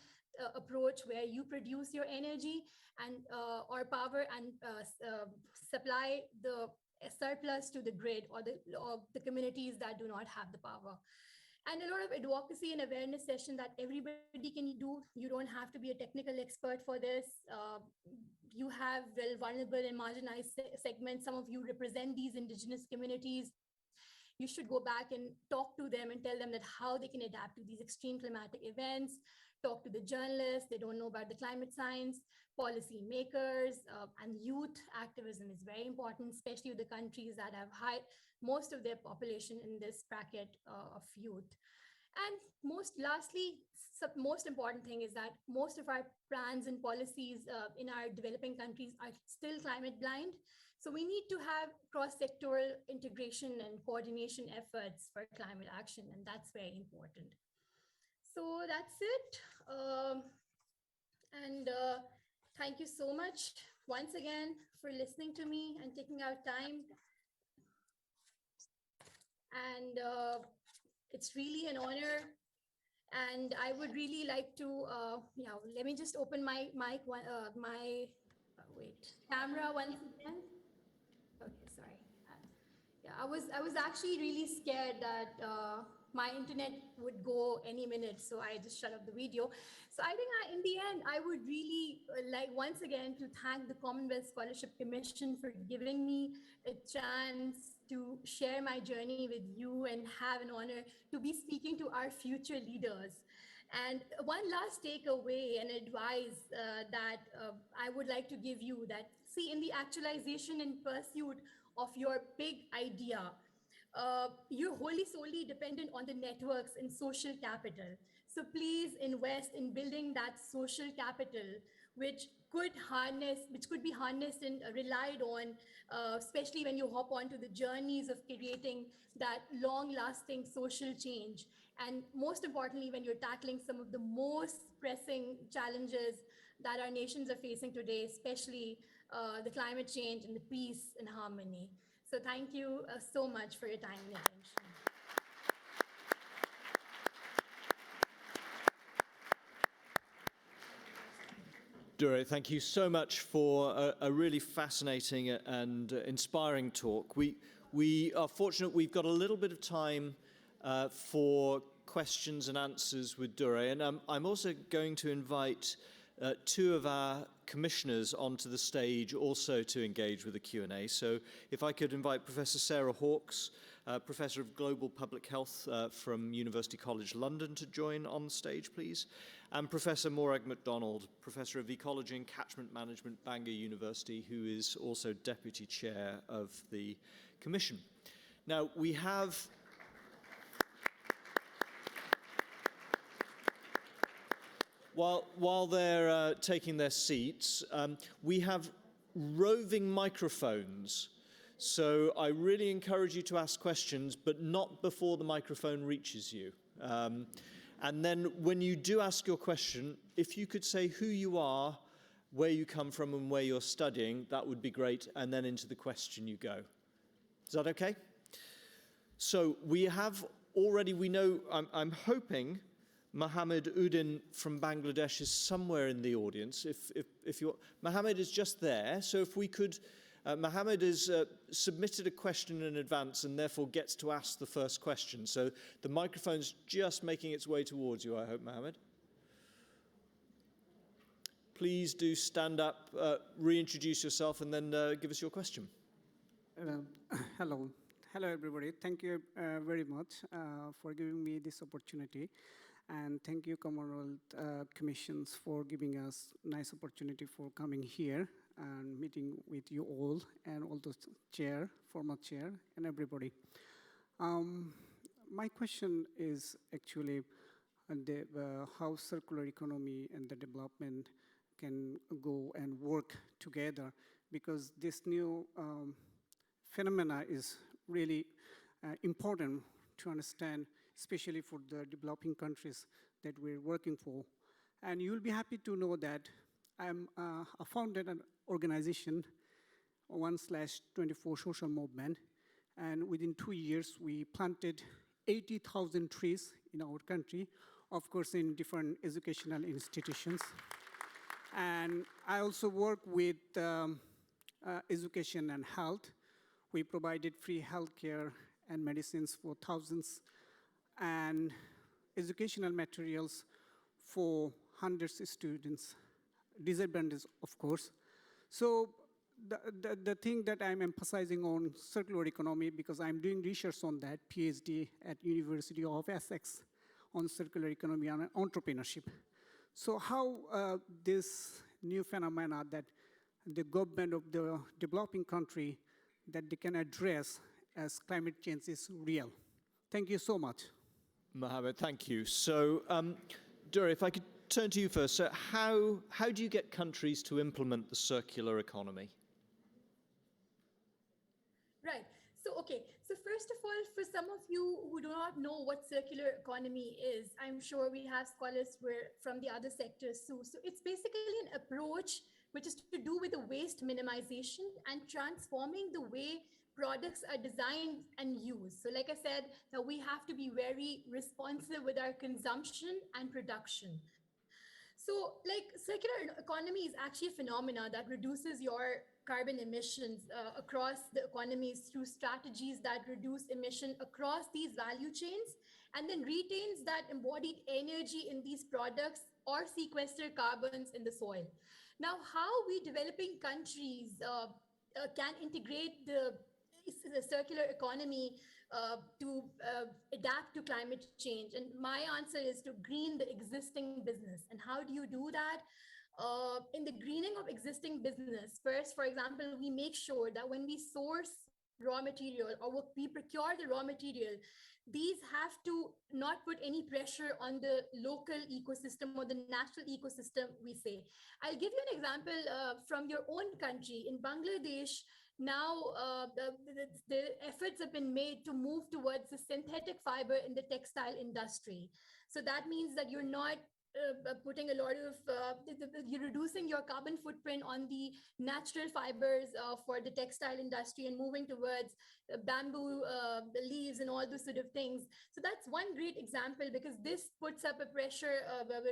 approach where you produce your energy and or power and supply the a surplus to the grid or the communities that do not have the power. And a lot of advocacy and awareness session that everybody can do. You don't have to be a technical expert for this. You have vulnerable and marginalized segments. Some of you represent these indigenous communities. You should go back and talk to them and tell them that how they can adapt to these extreme climatic events. Talk to the journalists. They don't know about the climate science. Policy makers and youth activism is very important, especially with the countries that have most of their population in this bracket of youth. And most important thing is that most of our plans and policies in our developing countries are still climate blind. So we need to have cross-sectoral integration and coordination efforts for climate action, and that's very important. So that's it. Thank you so much once again for listening to me and taking out time. And it's really an honor. And I would really like to, let me just open my mic, camera once again. Okay, sorry. Yeah, I was actually really scared that my internet would go any minute, so I just shut off the video. So I think in the end, I would really like once again to thank the Commonwealth Scholarship Commission for giving me a chance to share my journey with you and have an honor to be speaking to our future leaders. And one last takeaway and advice that I would like to give you that, see, in the actualization and pursuit of your big idea, you're wholly solely dependent on the networks and social capital. So please invest in building that social capital, which could be harnessed and relied on, especially when you hop onto the journeys of creating that long-lasting social change. And most importantly, when you're tackling some of the most pressing challenges that our nations are facing today, especially the climate change and the peace and harmony. So thank you so much for your time and attention. Dure, thank you so much for a really fascinating and inspiring talk. We are fortunate we've got a little bit of time for questions and answers with Dure. And I'm also going to invite two of our commissioners onto the stage also to engage with the Q&A. So if I could invite Professor Sarah Hawkes, Professor of Global Public Health from University College London, to join on the stage, please. And Professor Morag MacDonald, Professor of Ecology and Catchment Management, Bangor University, who is also Deputy Chair of the Commission. Now, we have... While they're taking their seats, we have roving microphones. So I really encourage you to ask questions, but not before the microphone reaches you. And then when you do ask your question, if you could say who you are, where you come from and where you're studying, that would be great. And then into the question you go. Is that okay? So we have already, we know, I'm hoping Mohammed Udin from Bangladesh is somewhere in the audience. If you're, Mohammed is just there. So if we could, Mohammed has submitted a question in advance and therefore gets to ask the first question. So the microphone's just making its way towards you, I hope, Mohammed. Please do stand up, reintroduce yourself, and then give us your question. Hello, everybody. Thank you very much for giving me this opportunity. And thank you, Commonwealth Commissions, for giving us nice opportunity for coming here and meeting with you all and all the chair, former chair, and everybody. My question is actually how circular economy and the development can go and work together, because this new phenomena is really important to understand, especially for the developing countries that we're working for. And you'll be happy to know that I founded an organization, 1/24 Social Movement, and within 2 years, we planted 80,000 trees in our country, of course, in different educational institutions. And I also work with education and health. We provided free healthcare and medicines for thousands and educational materials for hundreds of students, disadvantaged, of course. So the thing that I'm emphasizing on circular economy, because I'm doing research on that, PhD at University of Essex on circular economy and entrepreneurship. So how this new phenomena that the government of the developing country that they can address as climate change is real. Thank you so much. Mohammed, thank you. So, Dura, if I could turn to you first. So how do you get countries to implement the circular economy? Right. So first of all, for some of you who do not know what circular economy is, I'm sure we have scholars from the other sectors too. So it's basically an approach which is to do with the waste minimization and transforming the way products are designed and used. So like I said, that we have to be very responsive with our consumption and production. So, like, circular economy is actually a phenomena that reduces your carbon emissions across the economies through strategies that reduce emission across these value chains and then retains that embodied energy in these products or sequester carbons in the soil. Now, how we developing countries can integrate the circular economy to adapt to climate change? And my answer is to green the existing business. And how do you do that? In the greening of existing business, first, for example, we make sure that when we source raw material or we procure the raw material, these have to not put any pressure on the local ecosystem or the natural ecosystem, we say. I'll give you an example from your own country. In Bangladesh, now the efforts have been made to move towards the synthetic fiber in the textile industry. So that means that you're not putting a lot of, you're reducing your carbon footprint on the natural fibers for the textile industry and moving towards bamboo leaves and all those sort of things. So that's one great example, because this puts up a pressure,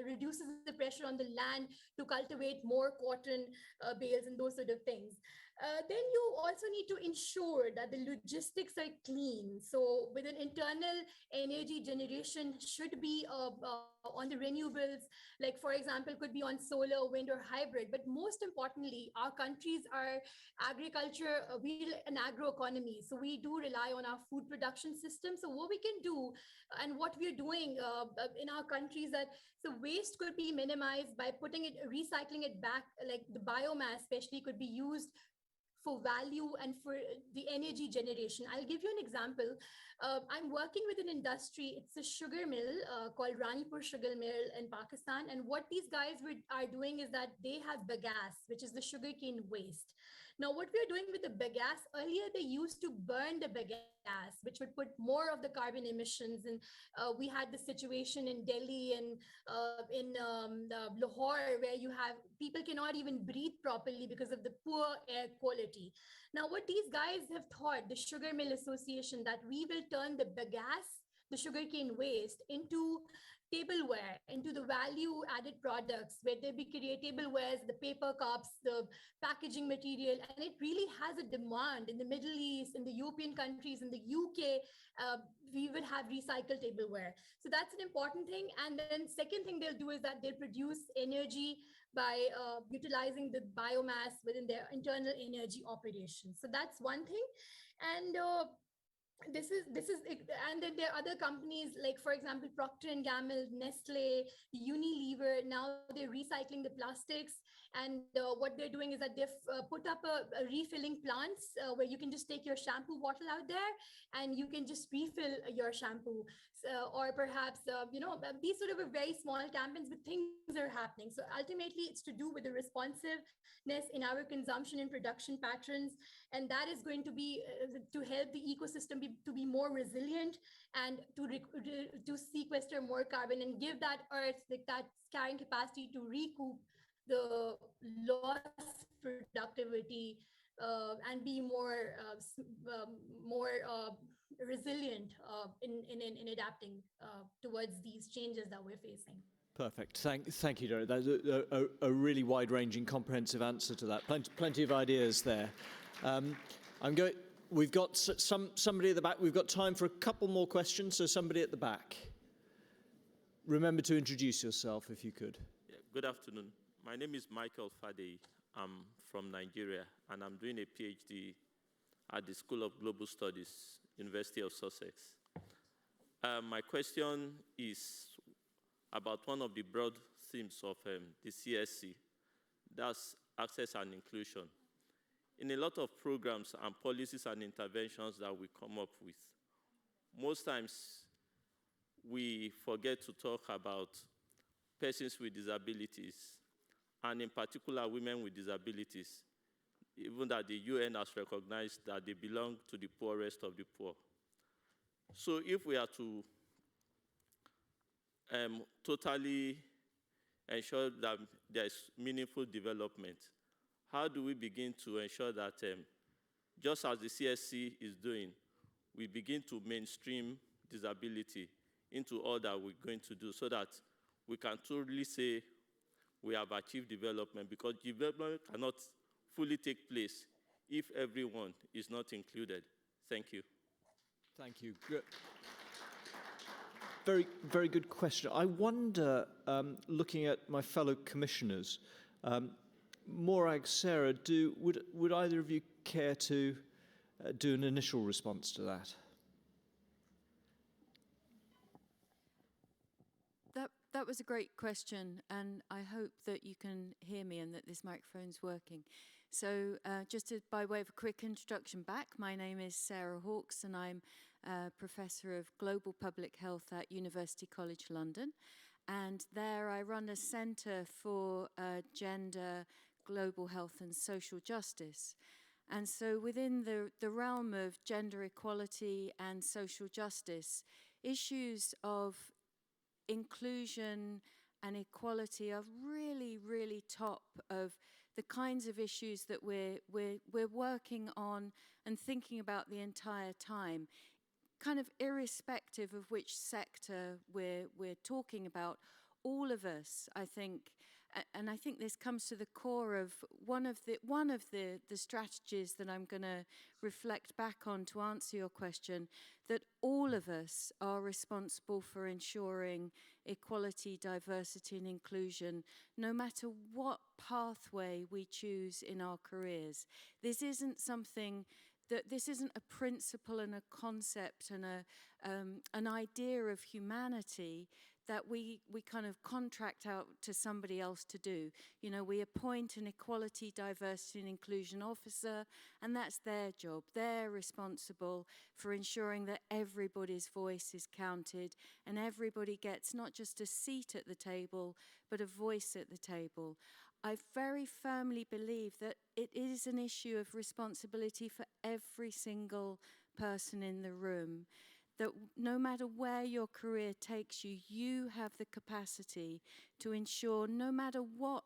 reduces the pressure on the land to cultivate more cotton bales and those sort of things. Then you also need to ensure that the logistics are clean. So with an internal energy generation should be on the renewables, like for example, could be on solar, wind or hybrid. But most importantly, our countries are agriculture, we're an agroeconomy. So we do rely on our food production system. So what we can do and what we're doing in our countries, that the waste could be minimized by recycling it back, like the biomass especially could be used for value and for the energy generation. I'll give you an example. I'm working with an industry. It's a sugar mill called Ranipur Sugar Mill in Pakistan. And what these guys are doing is that they have bagasse, which is the sugarcane waste. Now, what we're doing with the bagasse, earlier they used to burn the bagasse, which would put more of the carbon emissions. And we had the situation in Delhi and in Lahore, where you have people cannot even breathe properly because of the poor air quality. Now, what these guys have thought, the Sugar Mill Association, that we will turn the bagasse, the sugarcane waste, into tableware, into the value added products, where they be create tablewares, the paper cups, the packaging material. And it really has a demand in the Middle East, in the European countries, in the UK. We will have recycled tableware. So that's an important thing. And then second thing they'll do is that they'll produce energy by utilizing the biomass within their internal energy operations. So that's one thing. And this is and then there are other companies, like for example Procter and Gamble, Nestle, Unilever. Now they're recycling the plastics, and what they're doing is that they've put up a refilling plants where you can just take your shampoo bottle out there and you can just refill your shampoo. Or perhaps these sort of a very small campaigns, but things are happening. So ultimately it's to do with the responsiveness in our consumption and production patterns, and that is going to be to help the ecosystem to be more resilient and to sequester more carbon and give that earth that carrying capacity to recoup the lost productivity and be more resilient in adapting towards these changes that we're facing. Perfect. Thank you, Dora. That's a really wide-ranging, comprehensive answer to that. Plenty of ideas there. I'm we've got somebody at the back. We've got time for a couple more questions, so somebody at the back. Remember to introduce yourself if you could. Yeah, good afternoon. My name is Michael Fadei. I'm from Nigeria, and I'm doing a PhD at the School of Global Studies, University of Sussex. My question is about one of the broad themes of the CSC, that's access and inclusion. In a lot of programs and policies and interventions that we come up with, most times we forget to talk about persons with disabilities, and in particular women with disabilities, even that the UN has recognized that they belong to the poorest of the poor. So if we are to totally ensure that there's meaningful development, how do we begin to ensure that, just as the CSC is doing, we begin to mainstream disability into all that we're going to do so that we can truly say we have achieved development, because development cannot fully take place if everyone is not included. Thank you. Thank you. Good. Very, very good question. I wonder, looking at my fellow commissioners, Morag, Sarah, would either of you care to do an initial response to that? That was a great question, and I hope that you can hear me and that this microphone's working. So by way of a quick introduction back, my name is Sarah Hawkes, and I'm Professor of Global Public Health at University College London. And there I run a centre for gender, global health and social justice. And so within the realm of gender equality and social justice, issues of inclusion and equality are really, really top of the kinds of issues that we're working on and thinking about the entire time, kind of irrespective of which sector we're talking about. All of us, I think, and I think this comes to the core of one of the strategies that I'm going to reflect back on to answer your question, that all of us are responsible for ensuring equality, diversity and inclusion, no matter what pathway we choose in our careers. This isn't a principle and a concept and an idea of humanity that we kind of contract out to somebody else to do. You know, we appoint an equality, diversity and inclusion officer, and that's their job. They're responsible for ensuring that everybody's voice is counted and everybody gets not just a seat at the table, but a voice at the table. I very firmly believe that it is an issue of responsibility for every single person in the room, that no matter where your career takes you, you have the capacity to ensure, no matter what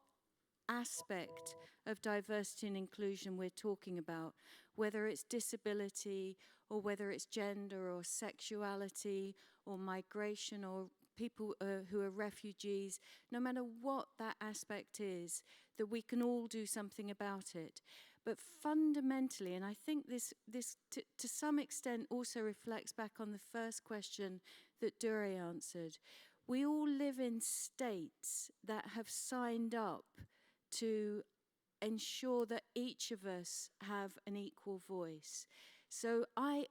aspect of diversity and inclusion we're talking about, whether it's disability or whether it's gender or sexuality or migration or people who are refugees, no matter what that aspect is, that we can all do something about it. But fundamentally, and I think this to some extent also reflects back on the first question that Dure answered, we all live in states that have signed up to ensure that each of us have an equal voice. So I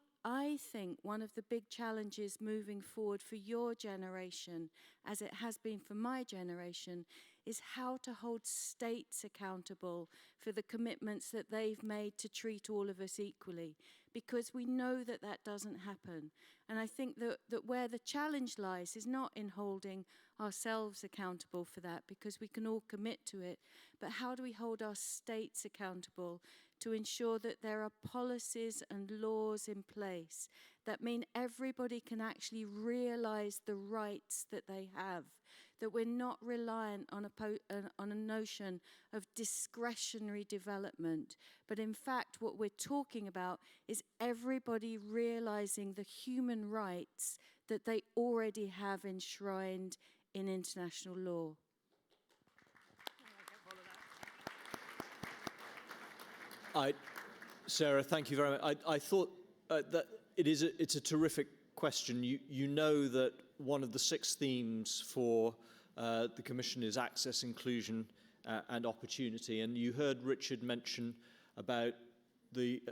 think one of the big challenges moving forward for your generation, as it has been for my generation, is how to hold states accountable for the commitments that they've made to treat all of us equally, because we know that that doesn't happen. And I think that where the challenge lies is not in holding ourselves accountable for that, because we can all commit to it, but how do we hold our states accountable to ensure that there are policies and laws in place that mean everybody can actually realize the rights that they have, that we're not reliant on a notion of discretionary development, but in fact what we're talking about is everybody realizing the human rights that they already have enshrined in international law. Sarah, thank you very much. I thought that it's a terrific question. You know that one of the 6 themes for the Commission is access, inclusion and opportunity. And you heard Richard mention about the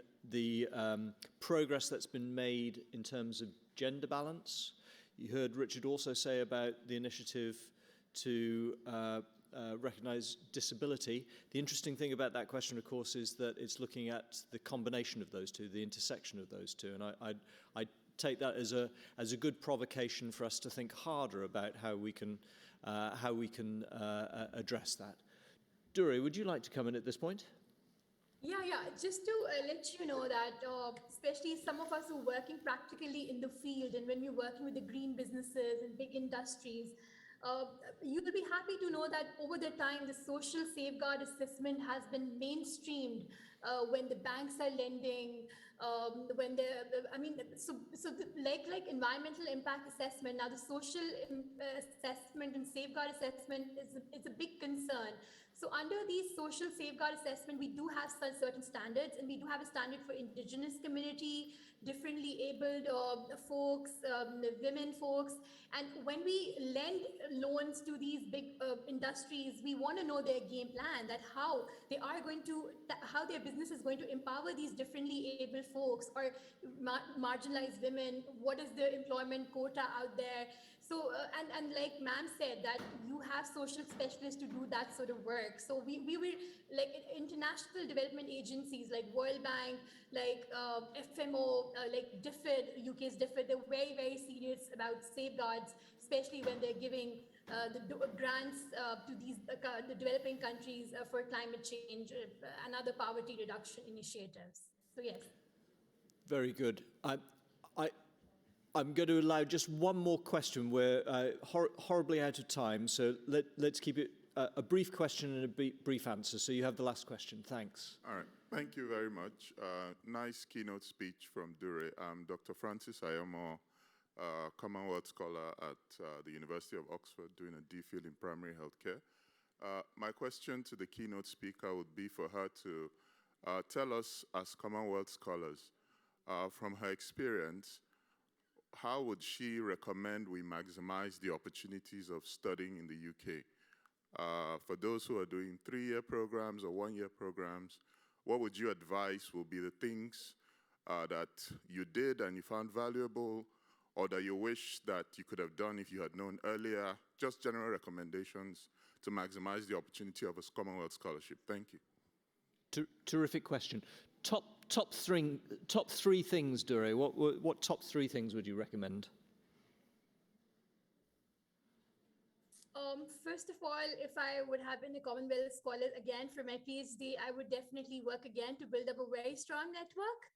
progress that's been made in terms of gender balance. You heard Richard also say about the initiative to recognise disability. The interesting thing about that question, of course, is that it's looking at the combination of those two, the intersection of those two. And I take that as a good provocation for us to think harder about how we can address that. Duri, would you like to come in at this point? Yeah. Just to let you know that, especially some of us who are working practically in the field, and when we're working with the green businesses and big industries, you'll be happy to know that over the time, the social safeguard assessment has been mainstreamed when the banks are lending, when like environmental impact assessment. Now, the social assessment and safeguard assessment is a big concern. So under these social safeguard assessment, we do have certain standards, and we do have a standard for indigenous community, differently abled folks, women folks. And when we lend loans to these big industries, we want to know their game plan, that how their business is going to empower these differently able folks or marginalized women. What is the employment quota out there? So, and like ma'am said, that you have social specialists to do that sort of work. So we were like international development agencies like World Bank, like FMO, like DFID, UK's DFID, they're very, very serious about safeguards, especially when they're giving the grants to these the developing countries for climate change and other poverty reduction initiatives. So yes. Very good. I'm going to allow just one more question. We're horribly out of time, so let's keep it a brief question and a brief answer. So you have the last question. Thanks. All right. Thank you very much. Nice keynote speech from Dure. I'm Dr. Francis Ayomo, Commonwealth Scholar at the University of Oxford, doing a DPhil in primary healthcare. My question to the keynote speaker would be for her to tell us, as Commonwealth Scholars, from her experience, how would she recommend we maximize the opportunities of studying in the UK? For those who are doing 3-year programs or 1-year programs, what would you advise will be the things that you did and you found valuable, or that you wish that you could have done if you had known earlier? Just general recommendations to maximize the opportunity of a Commonwealth Scholarship. Thank you. Terrific question. Top 3 things, Dure. What top 3 things would you recommend? First of all, if I would have been a Commonwealth Scholar again for my PhD, I would definitely work again to build up a very strong network.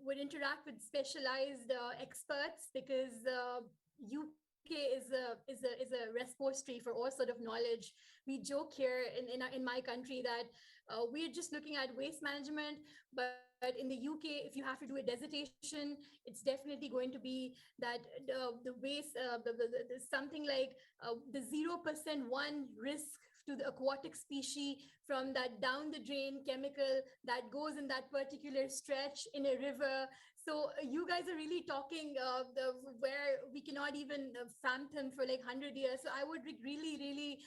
Would interact with specialized experts, because UK is a repository for all sort of knowledge. We joke here in my country that we're just looking at waste management, but in the UK, if you have to do a dissertation, it's definitely going to be that the waste, something like the 0% one risk to the aquatic species from that down the drain chemical that goes in that particular stretch in a river. So you guys are really talking where we cannot even fathom for like 100 years. So I would really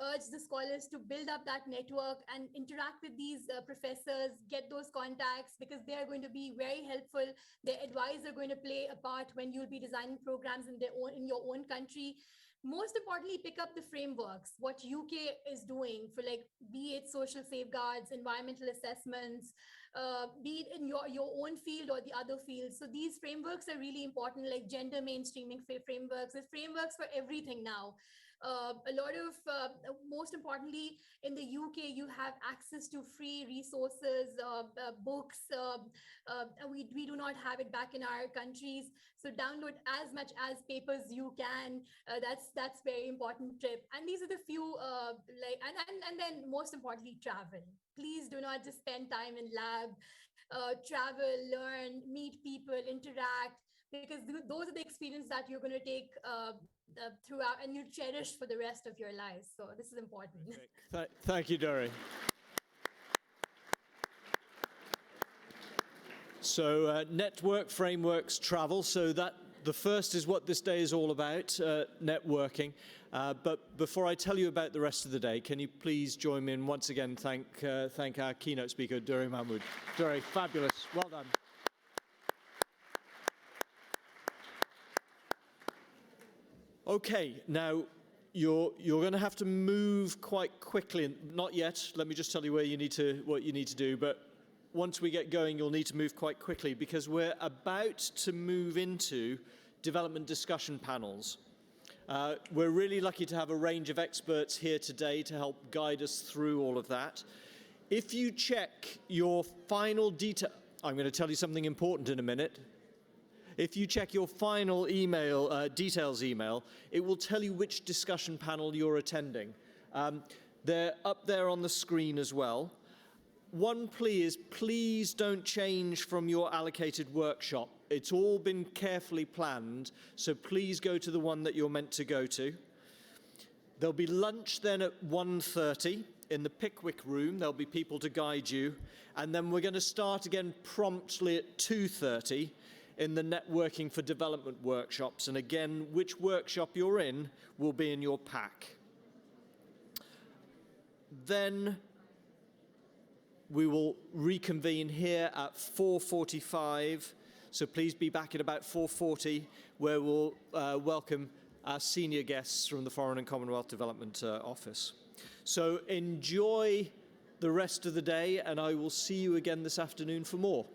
urge the scholars to build up that network and interact with these professors, get those contacts, because they are going to be very helpful. Their advice are going to play a part when you'll be designing programs in your own country. Most importantly, pick up the frameworks, what UK is doing for, like, be it social safeguards, environmental assessments, be it in your own field or the other fields. So these frameworks are really important, like gender mainstreaming frameworks. There's frameworks for everything now. A lot of, most importantly, in the UK, you have access to free resources, books. We do not have it back in our countries. So download as much as papers you can. That's very important tip. And these are the few, and then most importantly, travel. Please do not just spend time in lab. Travel, learn, meet people, interact, because those are the experiences that you're going to take throughout and you cherish for the rest of your lives. So this is important. Thank you, Dore. So network, frameworks, travel. So that the first is what this day is all about, networking. But before I tell you about the rest of the day, can you please join me in once again thank our keynote speaker, Duri Mahmood. Duri, fabulous. Well done. Okay, now you're going to have to move quite quickly. Not yet. Let me just tell you what you need to do. But once we get going, you'll need to move quite quickly because we're about to move into development discussion panels. We're really lucky to have a range of experts here today to help guide us through all of that. If you check your final detail, I'm going to tell you something important in a minute. If you check your final email, details email, it will tell you which discussion panel you're attending. They're up there on the screen as well. One plea is please don't change from your allocated workshop. It's all been carefully planned, so please go to the one that you're meant to go to. There'll be lunch then at 1:30 in the Pickwick room. There'll be people to guide you. And then we're going to start again promptly at 2:30 in the Networking for Development workshops. And again, which workshop you're in will be in your pack. Then we will reconvene here at 4:45. So please be back at about 4:40, where we'll welcome our senior guests from the Foreign and Commonwealth Development Office. So enjoy the rest of the day, and I will see you again this afternoon for more.